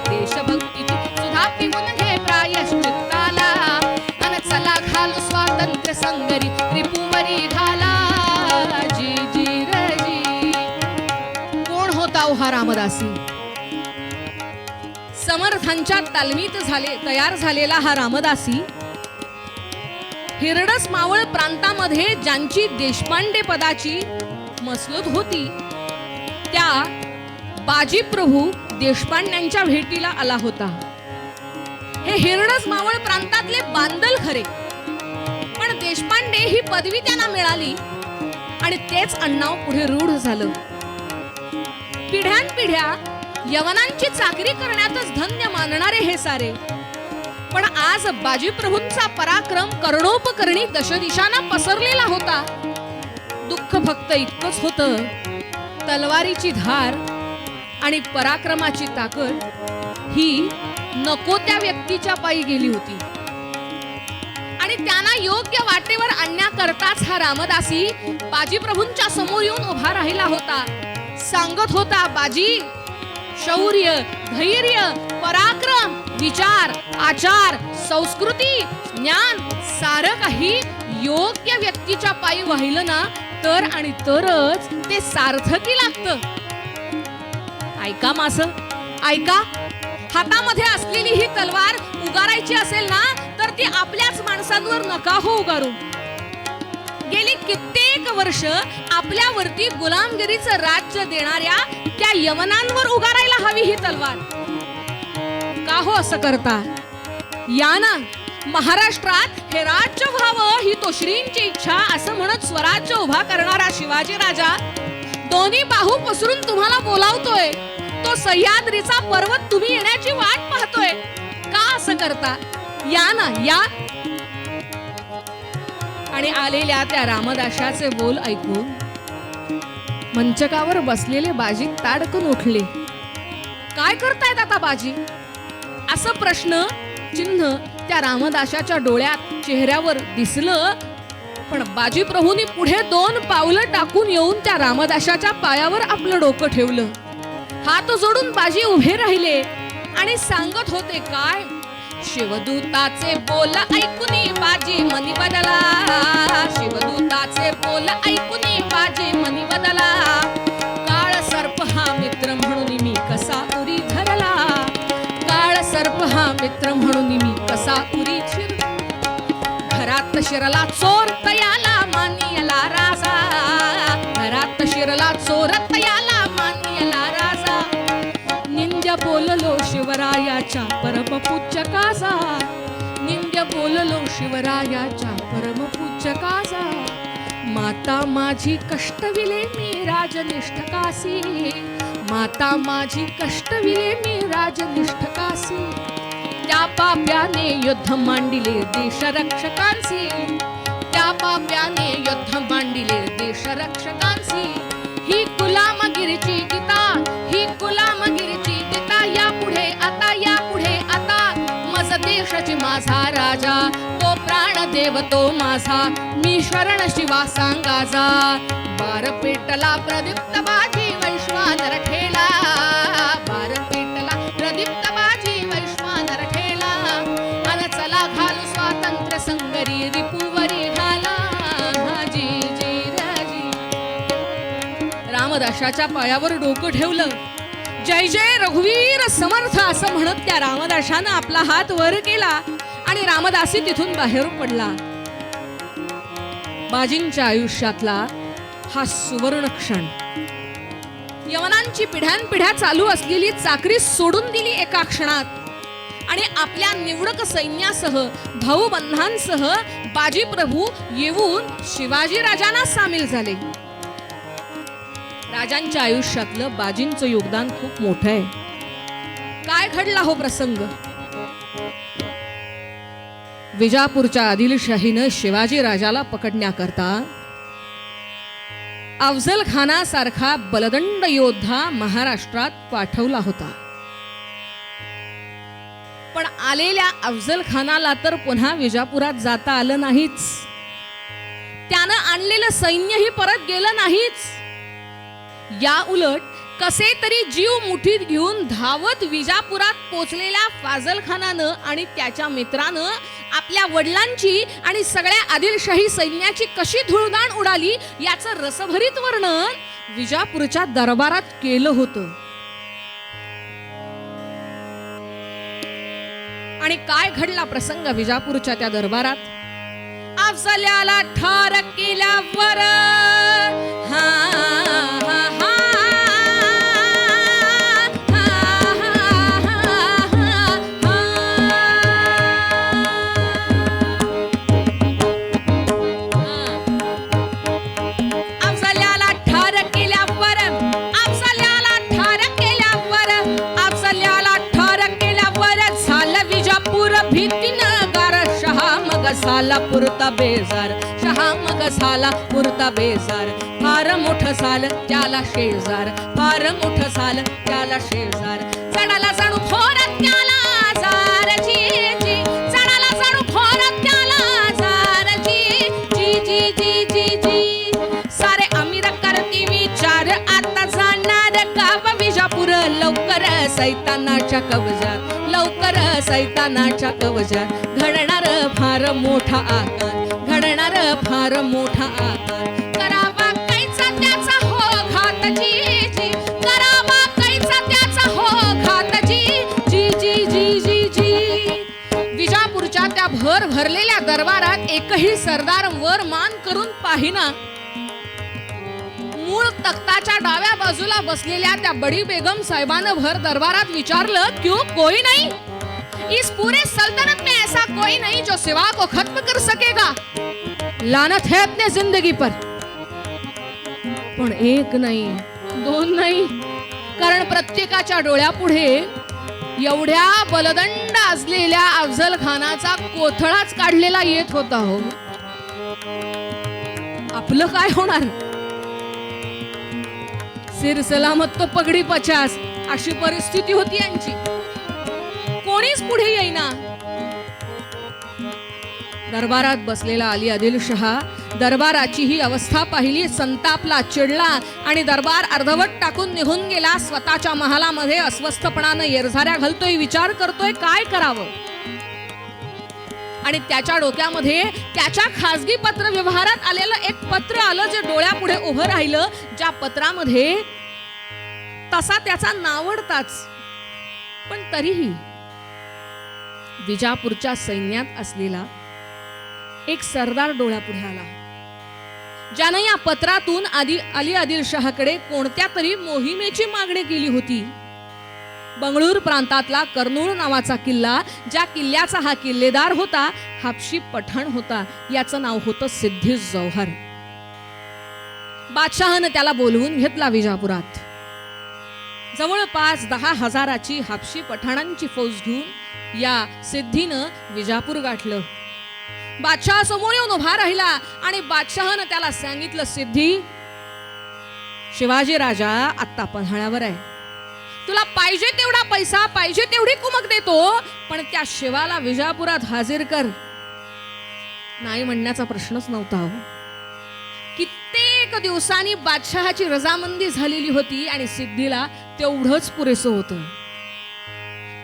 देशभक्तीची सुधा पिऊन घे प्रायश्चित्ताला, अन चला घालू स्वातंत्र्य संगरी रिपुवरी घाला, जी जी रजी. कोण होता हा रामदासी? समर्थांच्या तालमीत तयार झालेला हा रामदासी हिरडस मावळ प्रांतामध्ये ज्यांची देशपांडे पदाची मसलत होती त्या बाजीप्रभू देशपांड्यांच्या भेटीला आला होता. हे हिरडस मावळ प्रांतातले बांदल खरे, पण देशपांडे ही पदवी त्यांना मिळाली आणि तेच अण्णाव पुढे रूढ झालं. पिढ्यानपिढ्या यवनांची चाकरी करण्यातच धन्य मानणारे हे सारे, पण आज बाजीप्रभूंचा पराक्रम कर्णोपकर्णी दशदिशांना पसरलेला होता. दुःख फक्त इतकंच होतं, तलवारीची धार आणि पराक्रमाची ताकद ही नको त्या व्यक्तीच्या पायी गेली होती आणि त्यांना योग्य वाटेवर आणण्याकरताच हा रामदासी बाजीप्रभूंच्या समोर येऊन उभा राहिला होता. सांगत होता, बाजी, शौर्य, धैर्य, पराक्रम, विचार, आचार, संस्कृती, ज्ञान सारं काही योग्य व्यक्तीच्या पायी वाहिलं ना तर आणि तरच ते सार्थकी लागतं. ऐका मासं, ऐका. हातामध्ये असलेली ही तलवार उगारायची असेल ना तर ती आपल्याच माणसांवर नका हो उगारू. गेली कित्येक वर्ष आपल्यावरती गुलामगिरीचं राज्य देणाऱ्या त्या यवनांवर उगारायला हवी ही तलवार. का हो असं करता? या ना, महाराष्ट्रात हे राज्य व्हावं ही तो श्रींची इच्छा असं म्हणत स्वराज्य उभा करणारा शिवाजी राजा दोन्ही बाहू पसरून तुम्हाला बोलावतोय. तो सह्याद्रीचा पर्वत तुम्ही येण्याची वाट पाहतोय. का असं करता? या ना, या. आणि आलेल्या त्या रामदासाचे बोल ऐकून मंचकावर बसलेले बाजी ताडकन उठले. काय करतायत आता बाजी? असं प्रश्न चिन्ह त्या रामदासाच्या डोळ्यात, चेहऱ्यावर दिसलं. पण बाजीप्रभूंनी पुढे 2 पावलं टाकून येऊन त्या रामदासाच्या पायावर आपलं डोकं ठेवलं. हात जोडून बाजी उभे राहिले आणि सांगत होते काय? शिवदूताचे बोल ऐकून बाजी मनी बदला, शिवदूताचे बोल ऐकून बाजी मनी बदला. काळ सर्प हा मित्र म्हणून मी कसा उरी धरला, काळ सर्प हा मित्र घरात शिरला चोर तयाला मानियला राजा, घरात शिरला चोर तयाला मानियला राजा. निंद्य बोललो शिवरायाच्या परमपूज्य काजा, निंद्य बोललो शिवरायाच्या परमपूज्य काजा. माता माझी कष्टविले मी राजनिष्ठकासी, माता माझी कष्टविले मी राजनिष्ठकासी. त्या पाप्याने युद्ध मांडिले देशरक्षकांसी, त्या पाप्याने युद्ध मांडिले देशरक्षकांसी. ही गुलामगिरीची गीता, ही गुलामगिरीची गीता. यापुढे आता, यापुढे आता मज देशाची माझा राजा, तो प्राणदेव तो माझा, मी शरण शिवा सांगाजा. बार पेटला प्रदीप्त बाजी वैश्वानर ठेला, बार पेटला प्रदीप्त बाजी वैश्वानर ठेला. अन चला घालू स्वातंत्र्य संगरी रिपुवरी घाला, जी जी राजी. रामदासाच्या पायावर डोकं ठेवलं. जय जय रघुवीर समर्थ असं म्हणत त्या रामदासानं आपला हात वर केला आणि रामदासी तिथून बाहेर पडला. बाजींच्या आयुष्यातला हा सुवर्ण क्षण. यवनांची पिढ्यानपिढ्या चालू असलेली चाकरी सोडून दिली एका क्षणात आणि आपल्या निवडक सैन्यासह भाऊबंधांसह बाजी प्रभू येऊन शिवाजी राजांना सामील झाले. राजांच्या आयुष्यातलं बाजींचं योगदान खूप मोठं आहे. काय घडला हो प्रसंग? विजापूरच्या आदिलशाहीनं शिवाजी राजाला पकडण्याकरता अफजल खानासारखा बलदंड योद्धा महाराष्ट्रात पाठवला होता. पण आलेल्या अफजल खानाला तर पुन्हा विजापुरात जाता आलं नाहीच. त्यानं आणलेलं सैन्यही परत गेलं नाहीच. या उलट कसे तरी जीव मुठीत घेऊन धावत विजापुरात पोचलेल्या फाजल खानानं आणि त्याच्या मित्रानं आपल्या वडिलांची आणि सगळ्या आदिलशाही सैन्याची कशी धुळदाण उडाली याचं रसभरीत वर्णन विजापूरच्या दरबारात केलं होतं. आणि काय घडला प्रसंग विजापूरच्या त्या दरबारात? अफजल्याला ठार केल्यावर साला पुरता बेजार, शहा मग साला पुरता बेजार. फार मोठं साल त्याला शेजार, फार मोठं साल त्याला शेजार. चढाला जणू खोरात त्याला जार, जी जी चढाला जणू खोरात त्याला जार, जी जी जी जी जी जी. सारे अमीर करती विचार आता जाणार गाव विजापूर लवकर सैतानाच्या कवजात, लवकर सैतानाच्या कवजात. घडणार फार मोठा आकार, घडणार फार मोठा आकार. करावा कैचा त्याचा हो घात, जी जी करावा कैचा त्याचा हो घात, जी जी जी जी जी जी. विजापूरच्या त्या भर भरलेल्या दरबारात एकही सरदार वर मान करून पाहिना. मूळ तख्ताच्या डाव्या बाजूला बसलेल्या त्या बडी बेगम साहेबानं भर दरबारात विचारलं, क्यों कोई नहीं? इस पूरे सल्तनत में ऐसा कोई नहीं जो सिवा को खत्म कर सकेगा. लानत है अपने जिंदगी पर. पण एक नाही, दोन नाही, कारण प्रत्येकाच्या डोळ्यापुढे एवढ्या बलदंड असलेल्या अफजल खानाचा कोथळाच काढलेला येत होता. हो, आपलं काय होणार? सिर सलामत तो पगडी 50 अशी परिस्थिती होती यांची. कोणीच पुढे येईना. दरबारात बसलेला अली आदिलशहा दरबाराची ही अवस्था पाहिली, संतापला, चिडला आणि दरबार अर्धवट टाकून निघून गेला. स्वतःच्या महालामध्ये अस्वस्थपणानं येरझाऱ्या घालतोय, विचार करतोय काय करावं. आणि त्याच्या डोक्यामध्ये त्याच्या खासगी पत्र व्यवहारात आलेलं एक पत्र आलं जे डोळ्यापुढे उभं राहिलं. ज्या पत्रामध्ये तसा त्याचा नावडताच, पण तरीही विजापूरच्या सैन्यात असलेला एक सरदार डोळ्यापुढे आला, ज्यानं या पत्रातून अली आदिलशहाकडे कोणत्या तरी मोहिमेची मागणी केली होती. बंगळूर प्रांतातला कर्नूल नावाचा किल्ला, ज्या किल्ल्याचा हा किल्लेदार होता हाबशी पठाण होता, याचं नाव होतं सिद्धी जौहर. बादशहानं त्याला बोलवून घेतला विजापुरात. जवळपास 10,000ची हाबशी पठाणांची फौज घेऊन या सिद्धीनं विजापूर गाठलं. बादशहा समोर येऊन उभा राहिला आणि बादशहानं त्याला सांगितलं, सिद्धी, शिवाजी राजा आत्ता पन्हाळ्यावर आहे. तुला पाहिजे तेवढा पैसा, पाहिजे तेवढी कुमक देतो, पण त्या शिवाला विजापुरात हाजीर कर. नाही म्हणण्याचा प्रश्नच नव्हता हो. कित्येक दिवसांनी बादशहाची रजामंदी झालेली होती आणि सिद्धीला तेवढंच पुरेसं होतं.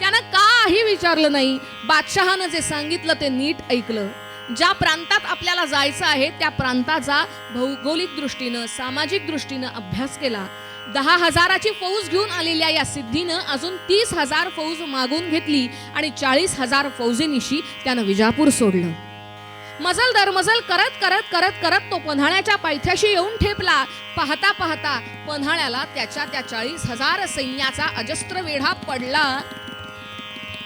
त्यानं काही विचारलं नाही. बादशहानं जे सांगितलं ते नीट ऐकलं. ज्या प्रांतात आपल्याला जायचं आहे त्या प्रांताचा भौगोलिक दृष्टीनं, सामाजिक दृष्टीनं अभ्यास केला. 10,000ची फौज घेऊन आलेल्या या सिद्धीनं अजून 30,000 फौज मागून घेतली आणि 40,000 फौजेनिशी त्यानं विजापूर सोडलं. मजल दरमजल करत करत करत करत तो पन्हाळ्याच्या पायथ्याशी येऊन ठेपला. पाहता पाहता पन्हाळ्याला त्याच्या त्या 40,000 सैन्याचा अजस्त्र वेढा पडला.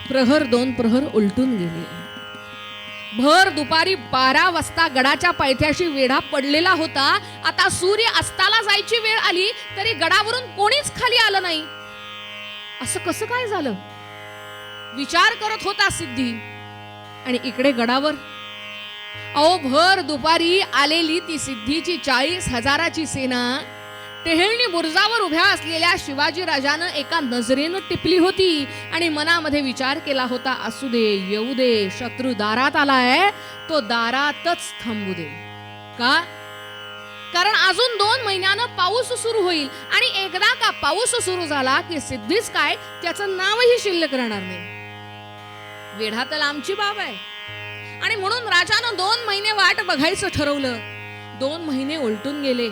प्रहर 2 प्रहर उलटून गेले. भर दुपारी 12 वाजता गडाच्या पायथ्याशी वेढा पडलेला होता. आता सूर्य अस्ताला जायची वेळ आली तरी गडावरून कोणीच खाली आलं नाही. असं कसं काय झालं विचार करत होता सिद्धी. आणि इकडे गडावर भर दुपारी आलेली ती सिद्धीची 40,000ची सेना टेहळणी बुरुजावर उभ्या असलेल्या शिवाजी राजानं एका नजरेनं टिपली होती आणि मनामध्ये विचार केला होता, असू दे, येऊ दे, शत्रू दारात आलाय, तो दारातच थांबू दे. का? कारण अजून 2 महिन्यानं पाऊस सुरू होईल आणि एकदा का पाऊस सुरू झाला की सिद्धीच काय, त्याचं नावही शिल्लक राहणार नाही. वेढा तर लांबची बाब आहे आणि म्हणून राजानं 2 महिने वाट बघायचं ठरवलं. 2 महिने उलटून गेले.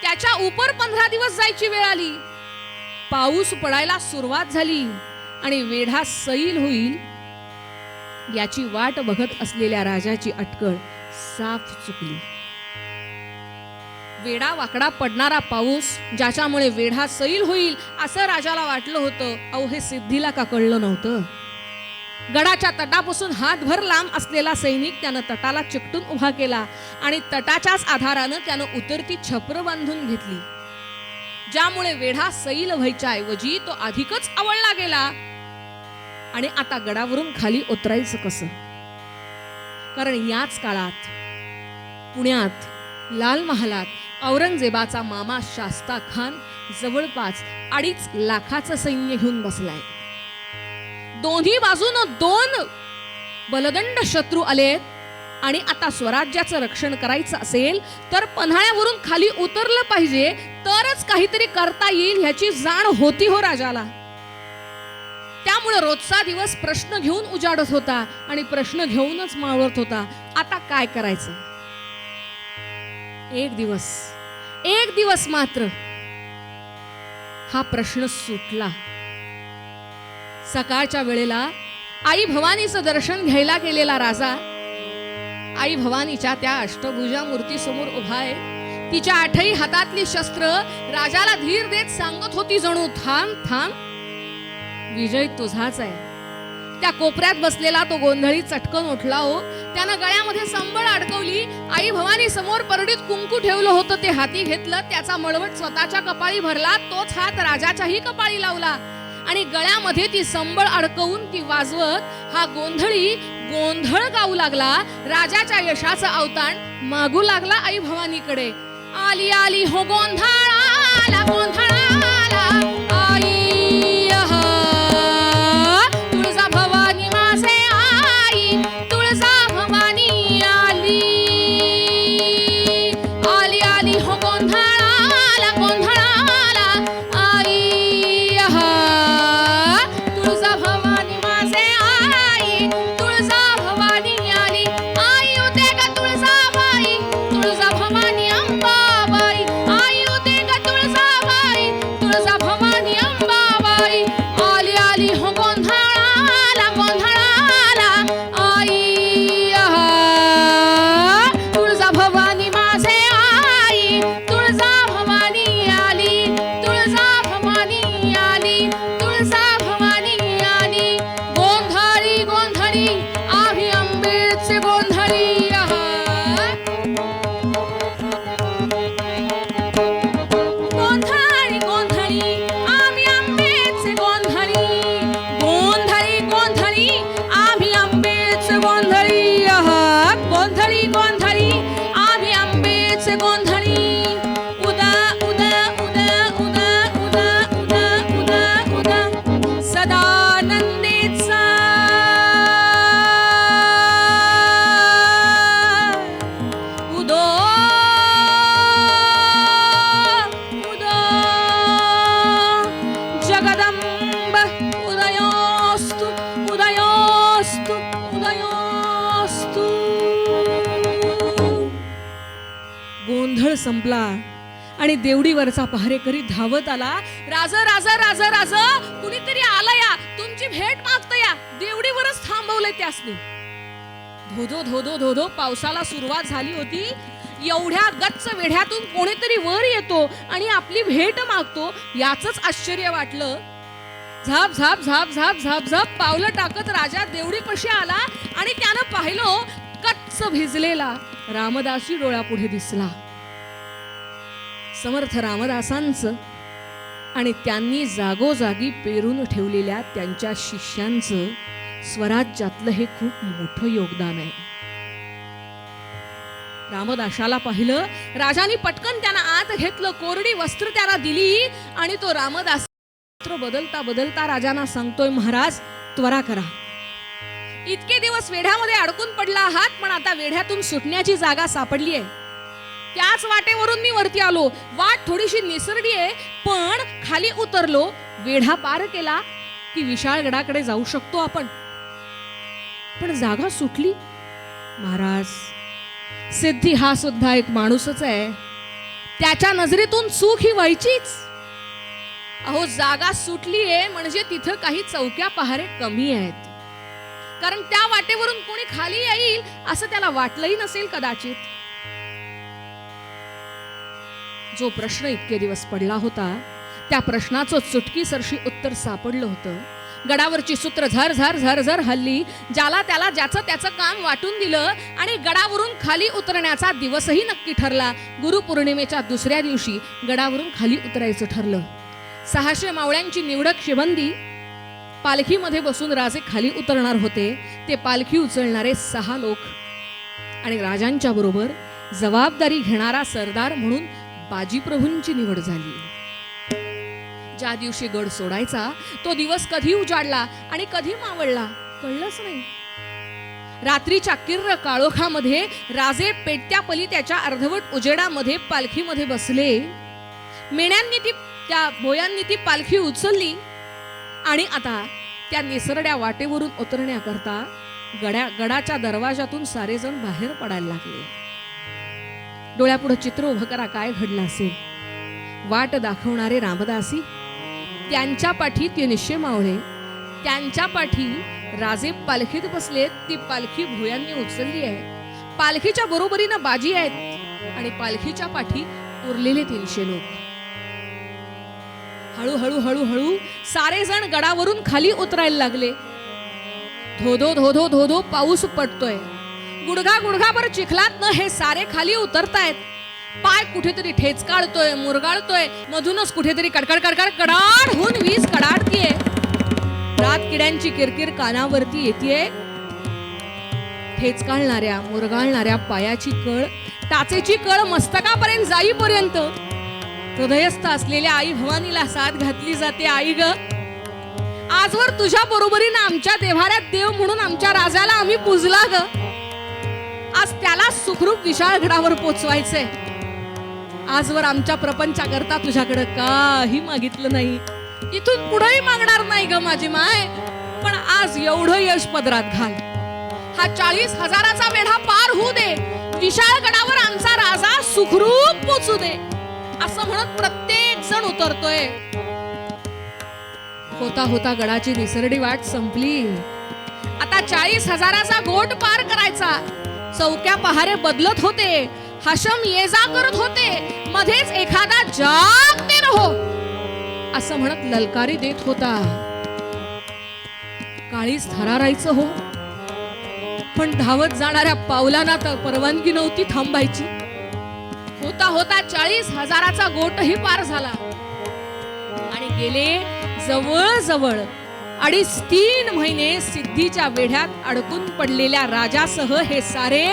त्याच्या उपर 15 दिवस जायची वेळ आली. पाऊस पडायला सुरुवात झाली आणि वेढा सैल होईल याची वाट बघत असलेल्या राजाची अटकळ साफ चुकली. वेढा वाकडा पडणारा पाऊस, ज्याच्यामुळे वेढा सैल होईल असं राजाला वाटलं होतं. हे सिद्धीला का कळलं नव्हतं? गडाच्या तटापासून हातभर लांब असलेला सैनिक त्यानं तटाला चिकटून उभा केला आणि तटाच्याच आधारानं त्यानं उतरती छप्र बांधून घेतली, ज्यामुळे वेढा सैल व्हायच्या ऐवजी तो अधिकच आवळला गेला. आणि आता गडावरून खाली उतरायचं कसं? कारण याच काळात पुण्यात लाल महालात औरंगजेबाचा मामा शास्ता खान जवळपास 2.5 लाखाचं सैन्य घेऊन बसलाय. दोन्ही बाजूनं 2 बलदंड शत्रू आलेत आणि आता स्वराज्याचं रक्षण करायचं असेल तर पन्हाळ्यावरून खाली उतरलं पाहिजे, तरच काहीतरी करता येईल ह्याची जाण होती हो राजाला. त्यामुळे रोजचा दिवस प्रश्न घेऊन उजाडत होता आणि प्रश्न घेऊनच मावळत होता. आता काय करायचं? एक दिवस मात्र हा प्रश्न सुटला. सकाळच्या वेळेला आई भवानीचं दर्शन घ्यायला गेलेला राजा आई भवानीच्या त्या अष्टभुजा मूर्ती समोर उभा आहे. तिच्या 8ही हातातली शस्त्र राजाला धीर देत सांगत होती, जणू थांब थांब, विजय तुझाच आहे. त्या कोपऱ्यात बसलेला तो गोंधळी चटकन उठला हो. त्यानं गळ्यामध्ये संबळ अडकवली. आई भवानी समोर परडीत कुंकू ठेवलं होतं ते हाती घेतलं. त्याचा मळवट स्वतःच्या कपाळी भरला. तोच हात राजाच्याही कपाळी लावला आणि गळ्यामध्ये ती संबळ अडकवून ती वाजवत हा गोंधळी गोंधळ गाऊ लागला. राजाच्या यशाचं अवताण मागू लागला आई भवानीकडे. आली आली हो गोंधळाला, गोंधळाला आई, तुळजा भवानी माझे आई, तुळजा भवानी आली. आली आली हो गोंधळाला, गोंधळाला आई, तुळजा भवानी माझे आई, तुळजा भवानी आली. आई उदे ग तुळजाबाई, तुळजा भवानी अंबाबाई, आई उदे ग तुळजाबाई, असे गोंधळी उदा उदा उदा उदा उदा उदा उदा उदा सदानंदीचा उदो उदो जगदंब उदयोस्तु उदयोस्तु उदयोस्तु. गोंधळ संपला आणि देवडीवरचा पहारेकरी धावत आला. राज राज राज राज कुणीतरी आला या, तुमची भेट मागतं या. देवडीवरच थांबवलंय त्यासनी. धोधो धोधो धोधो पावसाला सुरुवात झाली होती. एवढ्या गच्च वेढ्यातून कोणीतरी वर येतो आणि आपली भेट मागतो, याचंच आश्चर्य वाटलं. झाप झाप झाप झाप झाप झाप पावलं टाकत राजा देवडीपाशी आला आणि त्यानं पाहिलं कच्च भिजलेला रामदासी डोळ्यापुढे दिसला. समर्थ रामदासांचं आणि त्यांनी जागोजागी पेरून ठेवलेल्या त्यांच्या शिष्यांचं स्वराज्यातलं हे खूप मोठं योगदान आहे. रामदासाला पाहिलं, राजाने पटकन त्यांना आत घेतलं, कोरडी वस्त्र त्याला दिली आणि तो रामदास बदलता बदलता राजांना सांगतोय, महाराज त्वरा करा. इतके दिवस वेढ्यामध्ये अडकून पडला आहात, पण आता वेढ्यातून सुटण्याची जागा सापडली आहे. त्याच वाटेवरून मी वरती आलो. वाट थोडीशी निसरडी आहे, पण खाली उतरलो, वेढा पार केला की विशाळगडाकडे जाऊ शकतो आपण. पण जागा सुटली. महाराज, सिद्धी हा सुद्धा एक माणूसच आहे, त्याच्या नजरेतून चूक ही व्हायचीच. अहो, जागा सुटली आहे म्हणजे तिथं काही चौक्या पहारे कमी आहेत, कारण त्या वाटेवरून कोणी खाली येईल असं त्याला वाटलंही नसेल कदाचित. जो प्रश्न इतके दिवस पडला होता, त्या प्रश्नाचं चुटकीसरशी उत्तर सापडलं होतं. गडावरची सूत्र झर झर झर झर हल्ली, ज्याला त्याला ज्याचं त्याचं काम वाटून दिलं आणि गडावरून खाली उतरण्याचा दिवसही नक्की ठरला. गुरुपौर्णिमेच्या दुसऱ्या दिवशी गडावरून खाली उतरायचं ठरलं. 600 मावळ्यांची निवडक शिबंदी पालखीमध्ये बसून राजे खाली उतरणार होते. ते पालखी उचलणारे 6 लोक आणि राजांच्या बरोबर जबाबदारी घेणारा सरदार म्हणून बाजीप्रभूंची निवड झाली. ज्या दिवशी गड सोडायचा तो दिवस कधी उजाडला आणि कधी मावळला कळलंच नाही. रात्रीच्या किर्र काळोखामध्ये राजे पेटत्या पलित्याच्या अर्धवट उजेडामध्ये पालखीमध्ये बसले. मेण्यांनी त्या भोयांनी ती पालखी उचलली आणि आता त्या निसरड्या वाटेवरून उतरण्याकरता गडाच्या दरवाजातून सारे जण बाहेर पडायला लागले. डोळ्यापुढे चित्र उभं करा, काय घडलं असेल. वाट दाखवणारे रामदासी, त्यांच्या पाठी 300 मावळे, त्यांच्या पाठी राजे पालखीत बसलेत. ती पालखी भोयांनी उचलली आहे. पालखीच्या बरोबरीनं बाजी आहेत आणि पालखीच्या पाठी उरलेले 300 लोक. हळूहळू हळूहळू सारे जण गडावरून खाली उतरायला लागले. धोधो धोधो धोधो पाऊस पडतोय. गुडघा गुडघाभर चिखलात हे सारे खाली उतरतायत. पाय कुठेतरी ठेचकाळतोय, मुरगाळतोय, मधूनच कुठेतरी कडकड कडकड कडाड होऊन वीज कडाडतीये. रात किड्यांची किरकिर कानावरती येतेय. ठेचकाळणाऱ्या मुरगाळणाऱ्या पायाची कळ, टाचेची कळ मस्तकापर्यंत जाईपर्यंत हृदयस्थ असलेल्या आई भवानीला साथ घातली जाते. आई ग, आजवर तुझ्या बरोबरीनं आमच्या देव्हाऱ्यात देव म्हणून आमच्या राजाला आम्ही पूजला ग. आज त्याला सुखरूप विशाळगडावर पोचवायचंय. आजवर आमच्या प्रपंचाकरता तुझ्याकडे काही मागितलं नाही, इथून पुढेही मागणार नाही ग माझी माय. पण आज एवढं यश पदरात घाल. हा 40,000चा वेढा पार होऊ दे, विशाळगडावर आमचा राजा सुखरूप पोचू दे, असं म्हणत प्रत्येक जण उतरतोय. होता होता गडाची निसरडी वाट संपली. आता 40,000चा गोट पार करायचा. चौक्या पहारे बदलत होते, हशम ये जा करत होते. मध्येच एखादा जागते रहो असं म्हणत ललकारी देत होता. काळीच थरारायचं हो, पण धावत जाणाऱ्या पावलांना तर परवानगी नव्हती थांबायची. होता होता 40,000चा गोटही पार झाला आणि गेले जवळजवळ 2.5-3 महिने सिद्धीच्या वेढ्यात अडकून पडलेल्या राजासह हे सारे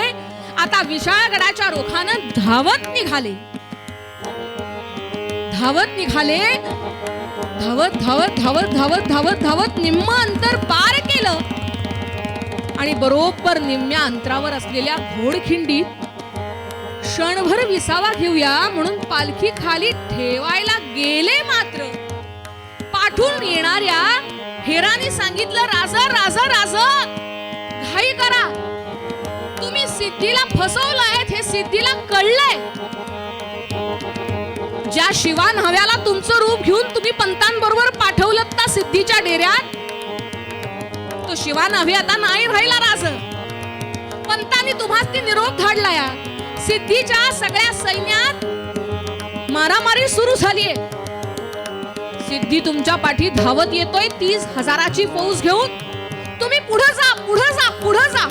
आता विशाळगडाच्या रोखानं धावत निघाले. धावत धावत धावत धावत धावत धावत निम्म अंतर पार केलं आणि बरोबर निम्म्या अंतरावर असलेल्या घोडखिंडीत क्षणभर विसावा घेऊया म्हणून पालखी खाली ठेवायला गेले. मात्र पाठून येणाऱ्या हेराने सांगितलं, राजा राजा राजा घाई करा, तुम्ही सिद्धीला फसवलंय, हे सिद्धीला कळलंय. ज्या शिवा न्हाव्याला तुमचं रूप घेऊन तुम्ही पंतांबरोबर पाठवलं ना सिद्धीच्या डेऱ्यात, तो शिवा न्हावी आता नाही राहिला. राज पंतांनी तुम्हाला निरोप धाडला. या सिद्धीच्या सगळ्या सैन्यात मारामारी सुरू झालीये. सिद्धी तुमच्या पाठी धावत येतोय 30,000ची फौज घेऊन. तुम्ही पुढे जा पुढे जा पुढे जा.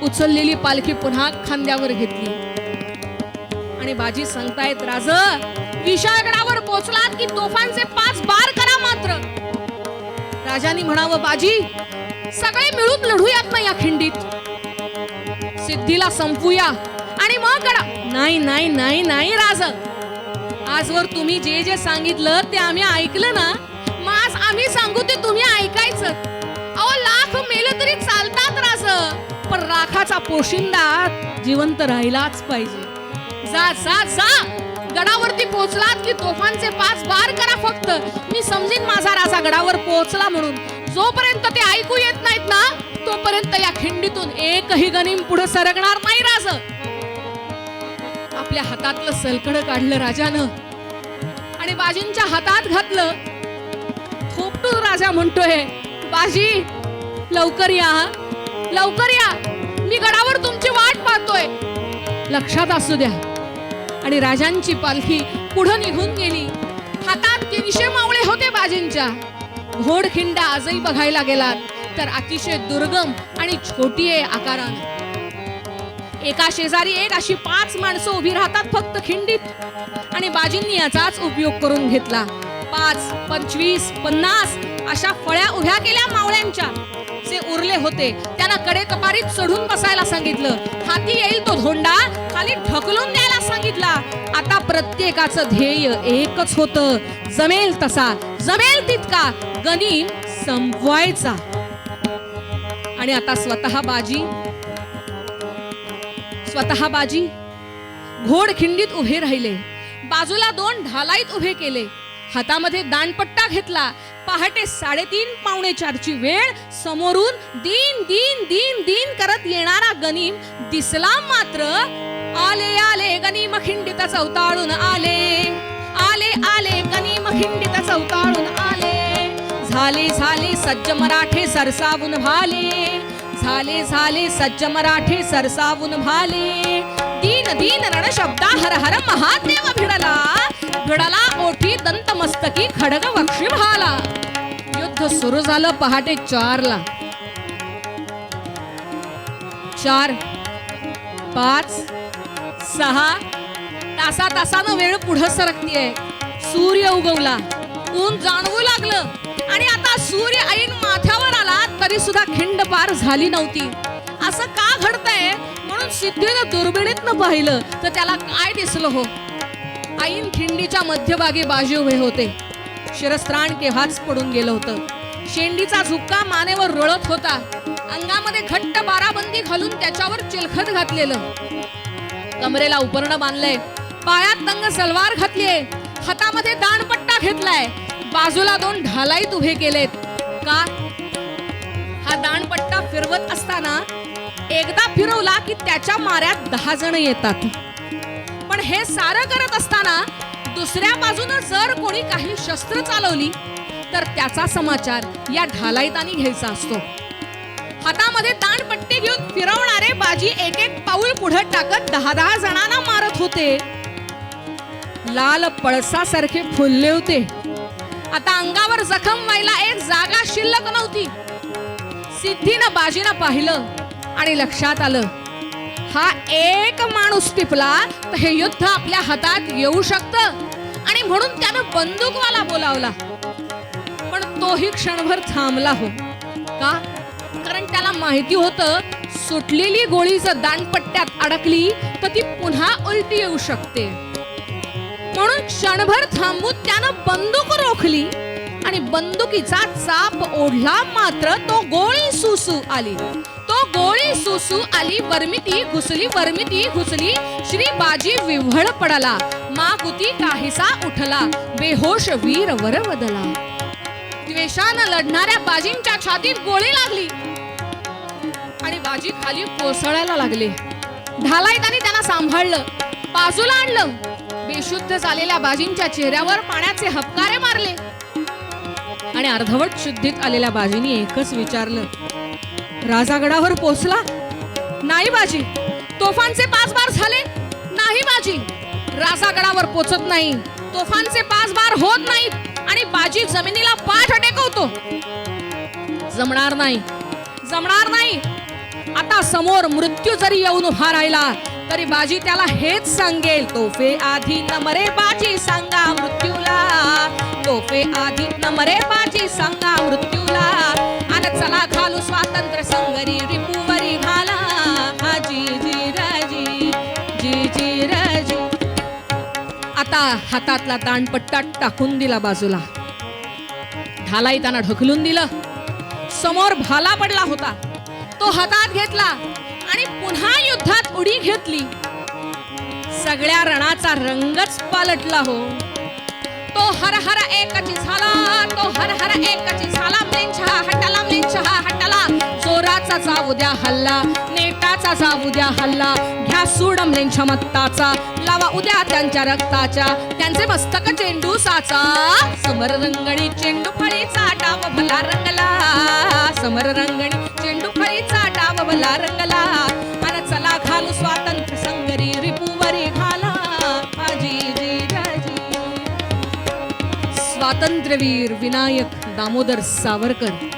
उचललेली पालखी पुन्हा खांद्यावर घेतली आणि बाजी सांगतायत, राज विशाळगडावर पोहोचलात की तोफांचे 5 बार करा. मात्र राजांनी म्हणावं, बाजी सगळे मिळून लढूयात ना या खिंडीत, सिद्धीला संपूया आणि मग गडा. नाही नाही नाही नाही राज, आजवर तुम्ही जे जे सांगितलं ते आम्ही ऐकलं ना, मग आज आम्ही सांगू ते तुम्ही ऐकायचं. अहो लाख मेले तरी चालतात राज, पण राखाचा पोशिंदा जिवंत राहिलाच पाहिजे. जा जा जा, गडावरती पोहोचलात की तोफांचे 5 बार करा. फक्त मी समजीन माझा राजा गडावर पोहोचला म्हणून. जोपर्यंत ते ऐकू येत नाहीत ना, तोपर्यंत या खिंडीतून एकही गनिम पुढे सरकणार नाही. राज आपल्या हातातलं सलकड काढलं राजानं आणि बाजींच्या हातात घातलं. थोपटून राजा म्हणतोय, बाजी लवकर या, लवकर या, मी गडावर तुमची वाट पाहतोय, लक्षात असू द्या. आणि राजांची पालखी पुढे निघून गेली. हातात 300 मावळे होते बाजींच्या. घोडखिंडा आजही बघायला गेलात तर अतिशय दुर्गम आणि छोटी आहे आकाराने. एका शेजारी एक अशी 5 माणसं उभी राहतात फक्त खिंडीत आणि बाजींनी याचाच उपयोग करून घेतला. 5, 25, 50 अशा फळ्या उभ्या केल्या मावळ्यांच्या. जे उरले होते त्यांना कडे कपारीत चढून बसायला सांगितलं. हाती येईल तो धोंडा खाली ढकलून द्यायला सांगितला. आता प्रत्येकाचं ध्येय एकच होतं, जमेल तसा जमेल तितका गनिम संपवायचा. आणि आता स्वतः बाजी घोडखिंडीत उभे राहिले. बाजूला 2 ढालाईत उभे केले. हातामध्ये दांडपट्टा घेतला. पहाटे 3:30 पावणे 4ची वेळ. समोरून दिन दिन दिन दिन करत येणारा गनिम दिसला. मात्र आले आले गनिम खिंडीत चौताळून आले, आले आले गनिम खिंडीत चौताळून आले. झाले झाले सज्ज मराठे सरसावून भाले, झाले झाले सज्ज मराठे सरसावून भाले. दीन दीन रण शब्दा हर हर महादेव भिडला, भिडला ओठी दंत मस्तकी खडग वक्षी भाला. युद्ध सुरू झालं पहाटे 4ला. 4, 5, 6 तासानं वेळ पुढे सरकतीये. सूर्य उगवला, ऊन जाणवू लागलं आणि आता सूर्य ऐन माथ्यावर आला तरी सुद्धा खिंड पार झाली नव्हती. असं का घडतंय म्हणून सिद्धीनं दुर्बिणीतनं पाहिलं तर त्याला काय दिसलं हो. ऐन खिंडीच्या मध्यभागी बाजी उभे होते. शिरस्त्राण केव्हाच पडून गेलं होतं. शेंडीचा झुक्का मानेवर रोळत होता. अंगामध्ये घट्ट बाराबंदी घालून त्याच्यावर चिलखत घातलेलं. कमरेला उपरणं बांधलंय. पायात तंग सलवार घातलीये. हातामध्ये दांडपट्टा घेतलाय. बाजूला 2 ढालाईत उभे केलेत. का हा दांडपट्टा फिरवत असताना एकदा फिरवला की त्याच्या माऱ्यात 10 जण येतात. पण हे सारं करत असताना दुसऱ्या बाजूने जर कोणी काही शस्त्र चालवली तर त्याचा समाचार या ढालाईतानी घ्यायचा असतो. हातामध्ये दांडपट्टी घेऊन फिरवणारे बाजी एक एक पाऊल पुढे टाकत 10-10 जणांना मारत होते. लाल पळसासारखे फुलले होते. आता अंगावर जखम व्हायला एक जागा शिल्लक नव्हती. सिद्धीनं बाजीनं पाहिलं आणि लक्षात आलं, हा एक माणूस टिपला तर हे युद्ध आपल्या हातात येऊ शकतं. आणि म्हणून त्यानं बंदूकवाला बोलावला. पण तोही क्षणभर थांबला हो. का? कारण त्याला माहिती होतं सुटलेली गोळी जर दांडपट्ट्यात अडकली तर ती पुन्हा उलटी येऊ शकते. म्हणून क्षणभर थांबून त्यानं बंदूक रोखली आणि बंदुकीचा चाप ओढला. मात्र तो गोळी सुसू आली. तो गोळी सुसू आली. वर्मिती घुसली. श्री बाजी विव्हळ पडला. माकुती काहीसा उठला. बेहोश वीर वर वदला. द्वेषानं लढणाऱ्या बाजींच्या छातीत गोळी लागली आणि बाजी खाली कोसळायला लागले. ढालायतानी त्यांना सांभाळलं, बाजूला आणलं. बेशुद्ध झालेल्या बाजींच्या चेहऱ्यावर पाण्याचे हपकारे मारले आणि अर्धवट शुद्धीत आलेल्या बाजींनी एकच विचारलं, राजागडावर पोचला? नाही बाजी. तोफांचे 5 बार झाले? नाही बाजी. राजागडावर पोचत नाही, तोफांचे 5 बार होत नाहीत आणि बाजी जमिनीला पाठ टेकवतो. जमणार नाही. आता समोर मृत्यू जरी येऊन उभा राहिला तरी बाजी त्याला हेच सांगेल, तोफे आधी न मरे बाजी सांगा मृत्यूला. तोफे आधी न मरे बाजी सांगा मृत्यूला. आन चला घालू स्वातंत्र्य संगरी रिपुवरी घाला. हा जी जी राजी, जी जी राजी. आता हातातला दांडपट्टा टाकून दिला बाजूला. ढालाई त्यांना ढकलून दिलं. समोर भाला पडला होता, तो हातात घेतला आणि पुन्हा युद्धात उडी घेतली. सगळ्या रणाचा रंगच पालटला हो. तो हर हर एकची झाला. तो हर हर एकची झाला. म्लेंछा हटला, म्लेंछा हटला. जोराचा जाऊ द्या हल्ला, नेटाचा जाऊ द्या हल्ला. घ्या सूड म्लेंछा मत्ताचा, लावा उद्या त्यांच्या रक्ताच्या. त्यांचे मस्तक चेंडू साचा. समर रंगणी चेंडू फळीचा डाव भला रंगला. समर रंगणी चेंडू फळीचा डाव भला रंगला. आणि चला घालू स्वातंत्र्य संगरी रिपुवरी घाला. आजी जी राजी. स्वातंत्र्यवीर विनायक दामोदर सावरकर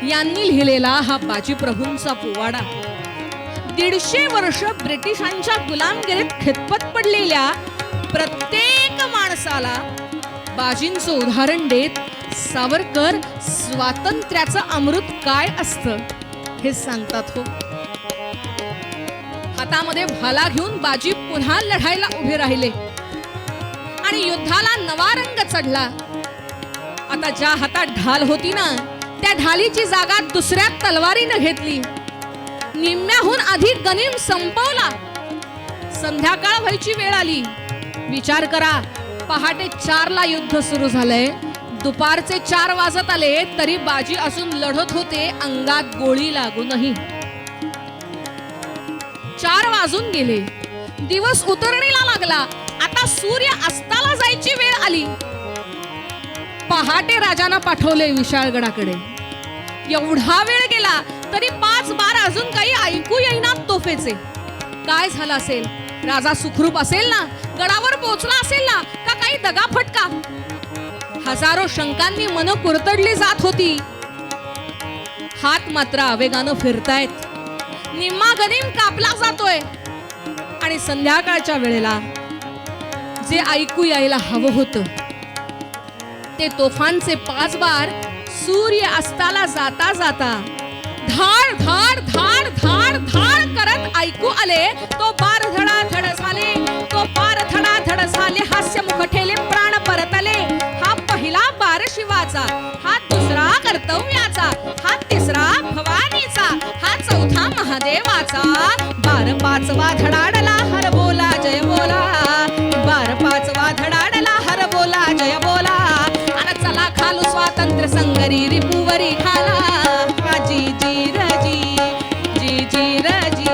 यांनी लिहिलेला हा बाजीप्रभूंचा पोवाडा 150 वर्ष ब्रिटिशांच्या गुलामगिरीत खितपत पडलेल्या प्रत्येक माणसाला बाजींचं उदाहरण देत सावरकर स्वातंत्र्याचं अमृत काय असतं हे सांगतात हो. हातामध्ये भाला घेऊन बाजी पुन्हा लढायला उभे राहिले आणि युद्धाला नवा रंग चढला. आता ज्या हातात ढाल होती ना, त्या ढालीची जागा दुसऱ्या तलवारीनं घेतली. निम्म्याहून अधिक गनिम संपवला. संध्याकाळ व्हायची वेळ आली. विचार करा, पहाटे 4ला युद्ध सुरू झालंय. दुपारचे 4 वाजत आले तरी बाजी असून लढत होते, अंगात गोळी लागूनही. 4 वाजून गेले. दिवस उतरणीला लागला. आता सूर्य अस्ताला जायची वेळ आली. पहाटे राजानं पाठवले विशाळगडाकडे. एवढा वेळ गेला तरी 5 बार अजून काही ऐकू येईना तोफेचे. काय झालं असेल? राजा सुखरूप असेल ना? गडावर पोहोचला असेल ना? का काही दगाफटका? हजारो शंकांनी मन कुरतडली जात होती. हात मात्र आवेगानं फिरतायत. निम्मा गनिम कापला जातोय आणि संध्याकाळच्या वेळेला जे ऐकू यायला हवं होतं ते तोफांचे 5 बार सूर्य अस्ताला जाता जाता धाड धाड धाड धाड धाड करत ऐकू आले. तो बार धडा धड झाले. तो बार धडा धड झाले. हास्य मुख ठेले, प्राण परतले. हा पहिला बार शिवाचा, हा दुसरा कर्तव्याचा, हा तिसरा भवानीचा, हा चौथा महादेवाचा. बार 5वा धडाडला हर बोला जय बोला. बार 5वा धडाडला हर बोला जय बोला. आणि चला खालू स्वातंत्र्य संगरी रिपुवरी घाला. जी जी राजी, जी जी राजी.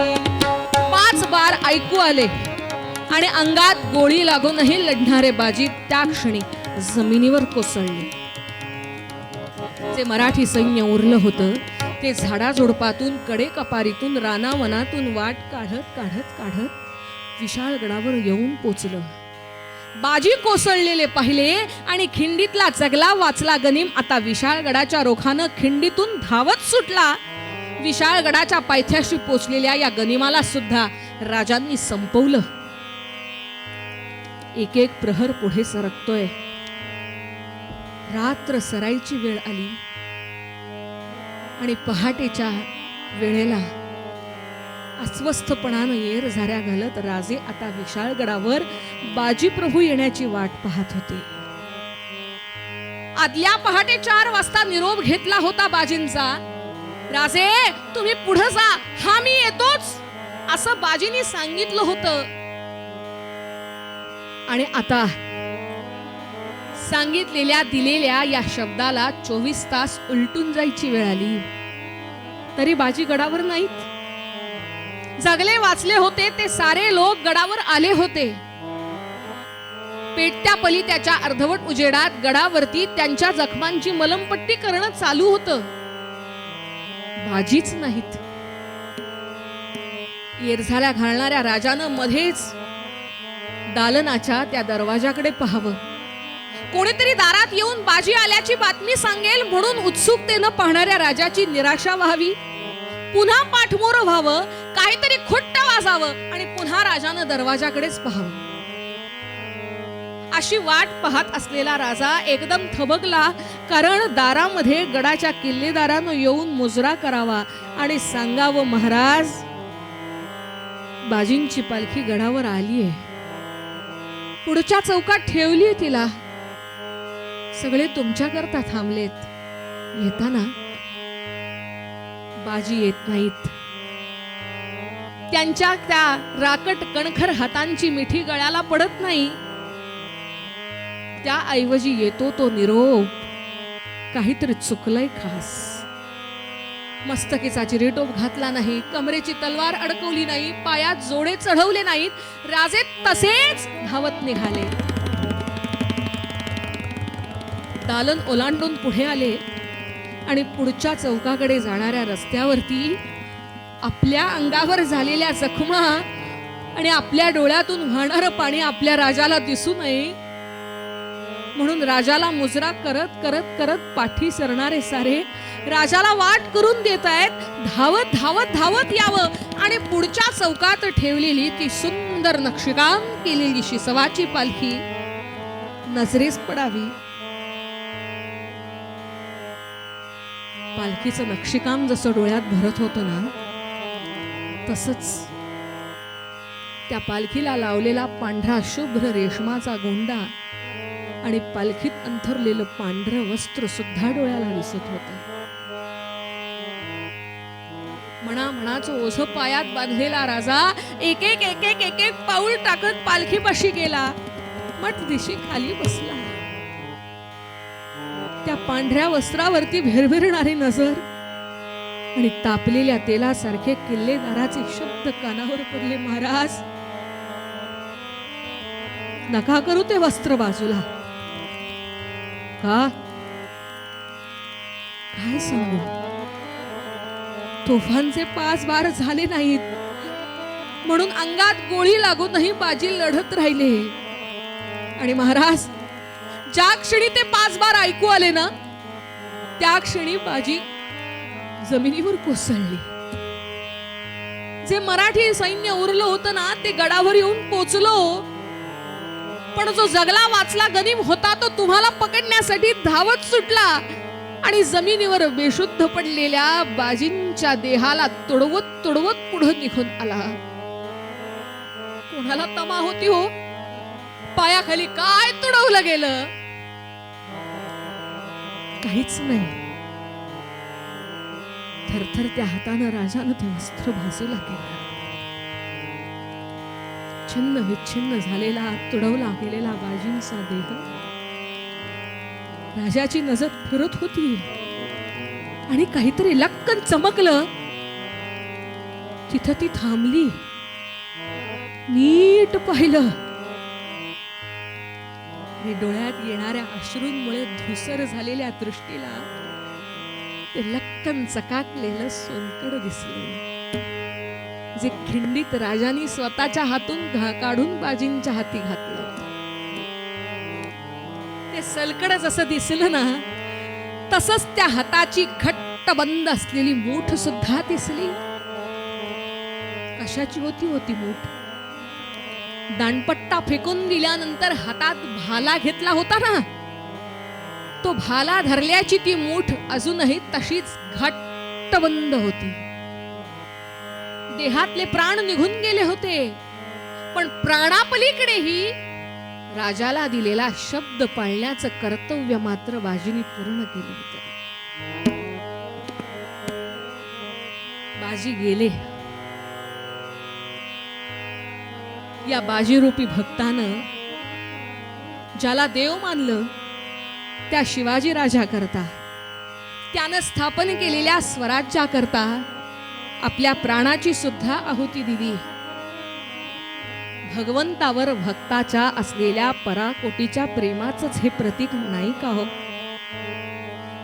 5 बार ऐकू आले आणि अंगात गोळी लागूनही लढणारे बाजी त्या क्षणी जमिनीवर कोसळले. जे मराठी सैन्य उरलं होतं ते झाडाझुडपातून, कडेकपारीतून, रानावनातून वाट काढत काढत काढत विशाळगडावर येऊन पोचलं. बाजी कोसळलेले पाहिले आणि खिंडीतला जगला वाचला गनिम आता विशाळगडाच्या रोखानं खिंडीतून धावत सुटला. विशाळगडाच्या पायथ्याशी पोचलेल्या या गनिमाला सुद्धा राजांनी संपवलं. एक एक प्रहर पुढे सरकतोय. रात्र सरायची वेळ आली आणि पहाटेच्या वेळेला अस्वस्थपणानं येर झाऱ्या घालत राजे आता विशाळगडावर बाजी प्रभू येण्याची वाट पाहत होते. आदल्या पहाटे 4 वाजता निरोप घेतला होता बाजींचा. राजे तुम्ही पुढे जा, हा मी येतोच असं बाजींनी सांगितलं होतं. आणि आता सांगितलेल्या दिलेल्या या शब्दाला 24 तास उलटून जायची वेळ आली तरी बाजी गडावर नाहीत. जगले वाचले होते ते सारे लोक गडावर आले होते. पेटत्या पलित्याच्या अर्धवट उजेडात गडावरती त्यांच्या जखमांची मलमपट्टी करणं चालू होतं. बाजीच नाहीत. येरझाऱ्या घालणाऱ्या राजानं मध्येच दालनाच्या त्या दरवाजाकडे पाहावं. कोणीतरी दारात येऊन बाजी आल्याची बातमी सांगेल म्हणून उत्सुकतेनं पाहणाऱ्या राजाची निराशा व्हावी. पुन्हा पाठमोर व्हावं, काहीतरी खुट्ट वाजावं आणि पुन्हा राजानं दरवाजाकडेच पाहावं. अशी वाट पाहत असलेला राजा एकदम थबकला, कारण दारामध्ये गडाच्या किल्लेदारानं येऊन मुजरा करावा आणि सांगावं, महाराज बाजींची पालखी गडावर आलीये, पुढच्या चौकात ठेवलीये तिला, सगळे तुमच्याकरता थांबलेत. येताना बाजी येत नाहीत. त्यांच्या त्या राकट कणखर हातांची मिठी गळ्याला पडत नाही. त्याऐवजी येतो तो निरोप, काहीतरी चुकलंय खास. मस्तकीचा चिरेटोप घातला नाही, कमरेची तलवार अडकवली नाही, पायात जोडे चढवले नाहीत. राजे तसेच धावत निघाले. दालन ओलांडून पुढे आले आणि पुढच्या चौकाकडे जाणाऱ्या रस्त्यावरती आपल्या अंगावर झालेल्या जखमा आणि आपल्या डोळ्यातून वाहणारं पाणी आपल्या राजाला दिसू नये म्हणून राजाला मुजरा करत करत करत पाठी सरणारे सारे राजाला वाट करून देत आहेत. धावत धावत धावत यावं आणि पुढच्या चौकात ठेवलेली ती सुंदर नक्षीकाम केलेली शिसवाची पालखी नजरेस पडावी. पालखीचं नक्षीकाम जसं डोळ्यात भरत होतं ना, तसंच त्या पालखीला लावलेला पांढरा शुभ्र रेशमाचा गोंडा आणि पालखीत अंथरलेलं पांढरं वस्त्र सुद्धा डोळ्याला दिसत होतं. मनाचं ओझं पायात बांधलेला राजा एक एक एक एक एक एक पाऊल टाकत पालखीपाशी गेला. मठ दिशी खाली बसला. त्या पांढऱ्या वस्त्रावरती भेरभेरणारी नजर आणि तापलेल्या तेलासारखे किल्लेदाराचे शब्द कानावर पडले. महाराज नका करू ते वस्त्र बाजूला. का काय सांगू, तोफांचे 5 बार झाले नाहीत म्हणून अंगात गोळी लागूनही बाजी लढत राहिले. आणि महाराज ज्या क्षणी ते 5 बार ऐकू आले ना, त्या क्षणी बाजी जमिनीवर कोसळली. जे मराठी सैन्य उरलं होतं ना, ते गडावर येऊन पोचलो, पण जो जगला वाचला गनीम होता तो तुम्हाला पकडण्यासाठी धावत सुटला आणि जमिनीवर बेशुद्ध पडलेल्या बाजींच्या देहाला तुडवत तुडवत पुढे निघून आला. कोणाला तमा होती हो, पायाखाली काय तुडवलं गेलं? काहीच नाही. थरथरत्या हातानं राजानं ते वस्त्र बाजूला केलं. छिन्न विच्छिन्न झालेला तुडवला गेलेला बाजींचा देह राजाची नजर फिरत होती आणि काहीतरी लक्कन चमकलं. तिथं ती थांबली, नीट पाहिलं आणि डोळ्यात येणाऱ्या अश्रूंमुळे धुसर झालेल्या दृष्टीला ते लक्कन चकाकलेलं सोनकड दिसलं, जे खिंडीत राजानी स्वतःच्या हातून काढून बाजींच्या हाती घातलं. ते सलकड जसं दिसलं ना, तसंच त्या हाताची घट्ट बंद असलेली मूठ सुद्धा दिसली. कशाची होती मूठ? दांडपट्टा फेकून दिल्यानंतर हातात भाला घेतला होता ना, तो भाला धरल्याची ती मूठ अजूनही तशीच घट्ट बंद होती. देहातले प्राण निघून गेले होते, पण प्राणापलीकडेही राजाला दिलेला शब्द पाळण्याचं कर्तव्य मात्र बाजीने पूर्ण केलं होतं. बाजी गेले. या बाजीरूपी भक्तानं ज्याला देव मानलं त्या शिवाजी राजा करता, त्यानं स्थापन केलेल्या स्वराज्याकरता आपल्या प्राणाची सुद्धा आहुती दिली. भगवंतावर भक्ताच्या असलेल्या पराकोटीच्या प्रेमाचंच हे प्रतीक नाही का हो?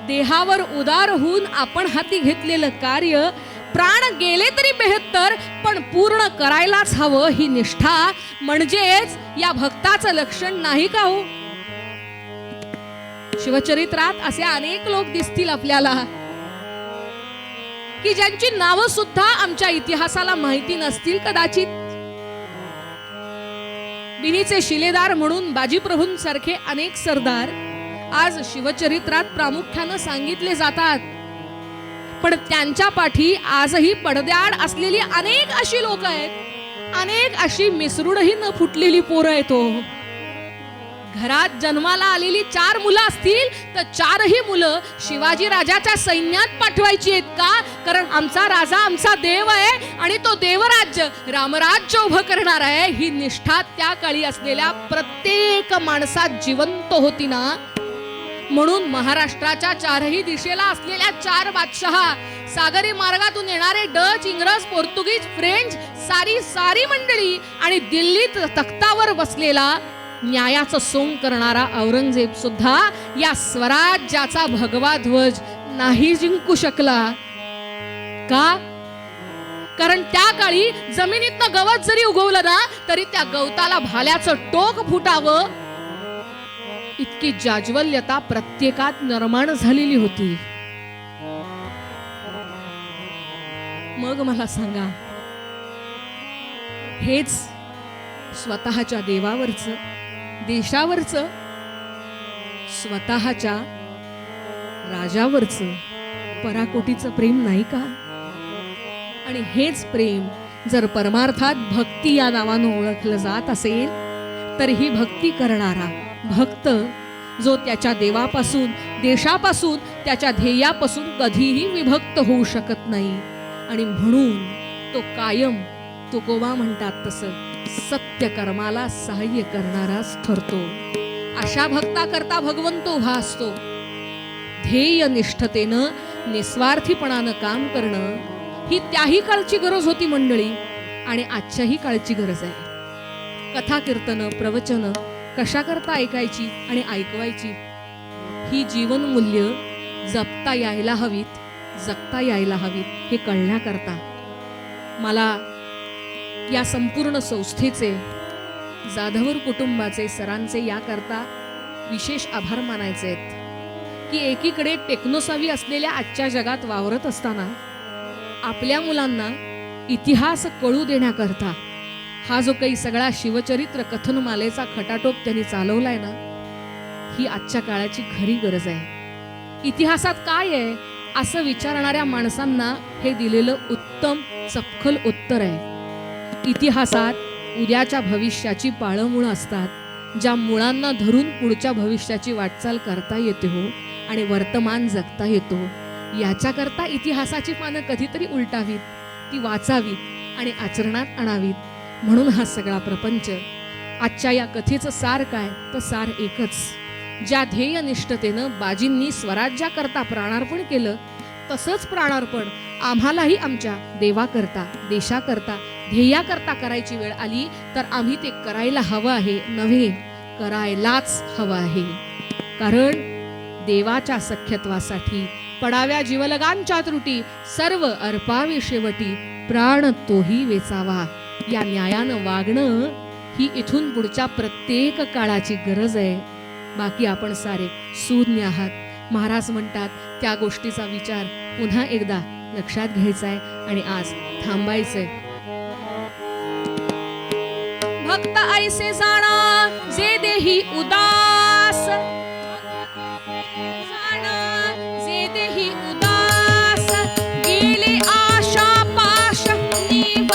देहावर उदार होऊन आपण हाती घेतलेलं कार्य प्राण गेले तरी बेहत्तर, पण पूर्ण करायलाच हवं ही निष्ठा म्हणजेच या भक्ताचं लक्षण नाही का हो? शिवचरित्रात असे अनेक लोक दिसतील आपल्याला की ज्यांची नावं सुद्धा आमच्या इतिहासाला माहिती नसतील कदाचित. बिनीचे शिलेदार म्हणून बाजीप्रभूंसारखे अनेक सरदार आज शिवचरित्रात प्रामुख्यानं सांगितले जातात, पण त्यांच्या पाठी आजही पडद्याआड असलेली अनेक अशी लोक आहेत, अनेक अशी मिसरूडही न फुटलेली पोरं आहेत. घरात जन्माला आलेली 4 मुलं असतील तर 4ही मुलं शिवाजी राजाच्या सैन्यात पाठवायची आहेत का? कारण आमचा राजा आमचा देव आहे आणि तो देवराज्य रामराज्य उभं करणार आहे ही निष्ठा त्या काळी असलेल्या प्रत्येक माणसात जिवंत होती ना. म्हणून महाराष्ट्राच्या 4ही दिशेला असलेल्या 4 बादशहा, सागरी मार्गातून येणारे डच, इंग्रज, पोर्तुगीज, फ्रेंच, सारी मंडळी आणि दिल्लीत तख्तावर बसलेला न्यायाचं सोंग करणारा औरंगजेब सुद्धा या स्वराज्याचा भगवा ध्वज नाही जिंकू शकला का? कारण त्या काळी जमिनीतनं गवत जरी उगवलं ना तरी त्या गवताला भाल्याचं टोक फुटावं इतकी जाज्वल्यता प्रत्येकात निर्माण झालेली होती. मग मला सांगा, हेच स्वतःच्या देवावरचं, देशावरचं, स्वतःच्या राजावरचं पराकोटीचं प्रेम नाही का? आणि हेच प्रेम जर परमार्थात भक्ती या नावानं ओळखलं जात असेल तर ही भक्ती करणारा भक्त जो त्याच्या देवापासून, देशापासून, त्याच्या ध्येयापासून कधीही विभक्त होऊ शकत नाही. आणि म्हणून तो कायम तुकोबा म्हणतात तसं सत्य कर्माला सहाय्य करणाराच ठरतो. अशा भक्ताकरता भगवंत उभा असतो. ध्येय निष्ठतेनं निस्वार्थीपणानं काम करणं ही त्याही काळची गरज होती मंडळी, आणि आजच्याही काळची गरज आहे. कथा, कीर्तन, प्रवचन कशा करता ऐकायची आणि ऐकवायची ही जीवनमूल्य जपता यायला हवीत, जगता यायला हवीत हे कळण्याकरता मला या संपूर्ण संस्थेचे, जाधवर कुटुंबाचे, सरांचे याकरता विशेष आभार मानायचे आहेत की एकीकडे टेक्नोसावी असलेल्या आजच्या जगात वावरत असताना आपल्या मुलांना इतिहास कळू देण्याकरता हा जो काही सगळा शिवचरित्र कथनमालेचा खटाटोप त्यांनी चालवलाय ना, ही आजच्या काळाची खरी गरज आहे. इतिहासात काय आहे असं विचारणाऱ्या माणसांना हे दिलेलं उत्तम चपखल उत्तर आहे. इतिहासात उद्याच्या भविष्याची पाळंमुळं असतात, ज्या मुळांना धरून पुढच्या भविष्याची वाटचाल करता येते हो आणि वर्तमान जगता येतो. याच्याकरता इतिहासाची पानं कधीतरी उलटावीत, ती वाचावीत आणि आचरणात आणावीत. म्हणून हा सगळा प्रपंच. आजच्या या कथेचं सार काय तर सार एकच. ज्या ध्येयनिष्ठतेनं बाजींनी स्वराज्याकरता प्राणार्पण केलं तसंच प्राणार्पण आम्हालाही आमच्या देवाकरता, देशाकरता, ध्येयाकरता करायची वेळ आली तर आम्ही ते करायला हवं आहे, नव्हे करायलाच हवं आहे. कारण देवाच्या सख्यत्वासाठी पडाव्या जीवलगांच्या त्रुटी, सर्व अर्पावे शेवटी, प्राण तोही वेचावा. या न्यायानं वागणं ही इथून पुढच्या प्रत्येक काळाची गरज आहे. बाकी आपण सारे शून्य आहात. महाराज म्हणतात त्या गोष्टीचा विचार पुन्हा एकदा लक्षात घ्यायचा आहे आणि आज थांबायचंय. भक्त ऐसे जाणा जे देही उदास, जाणा जे देही उदास, गेले आशा पाश निव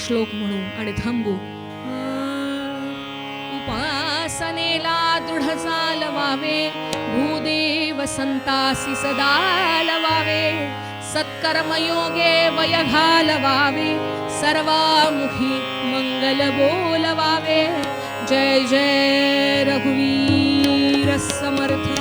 श्लोक म्हणू आणि थांबू. उपासनेला दृढ चालवावे, भूदेव संतासी सदा लवावे, सत्कर्मयोगे वय घालवावे, सर्वामुखी मंगल बोलवावे. जय जय रघुवीर समर्थ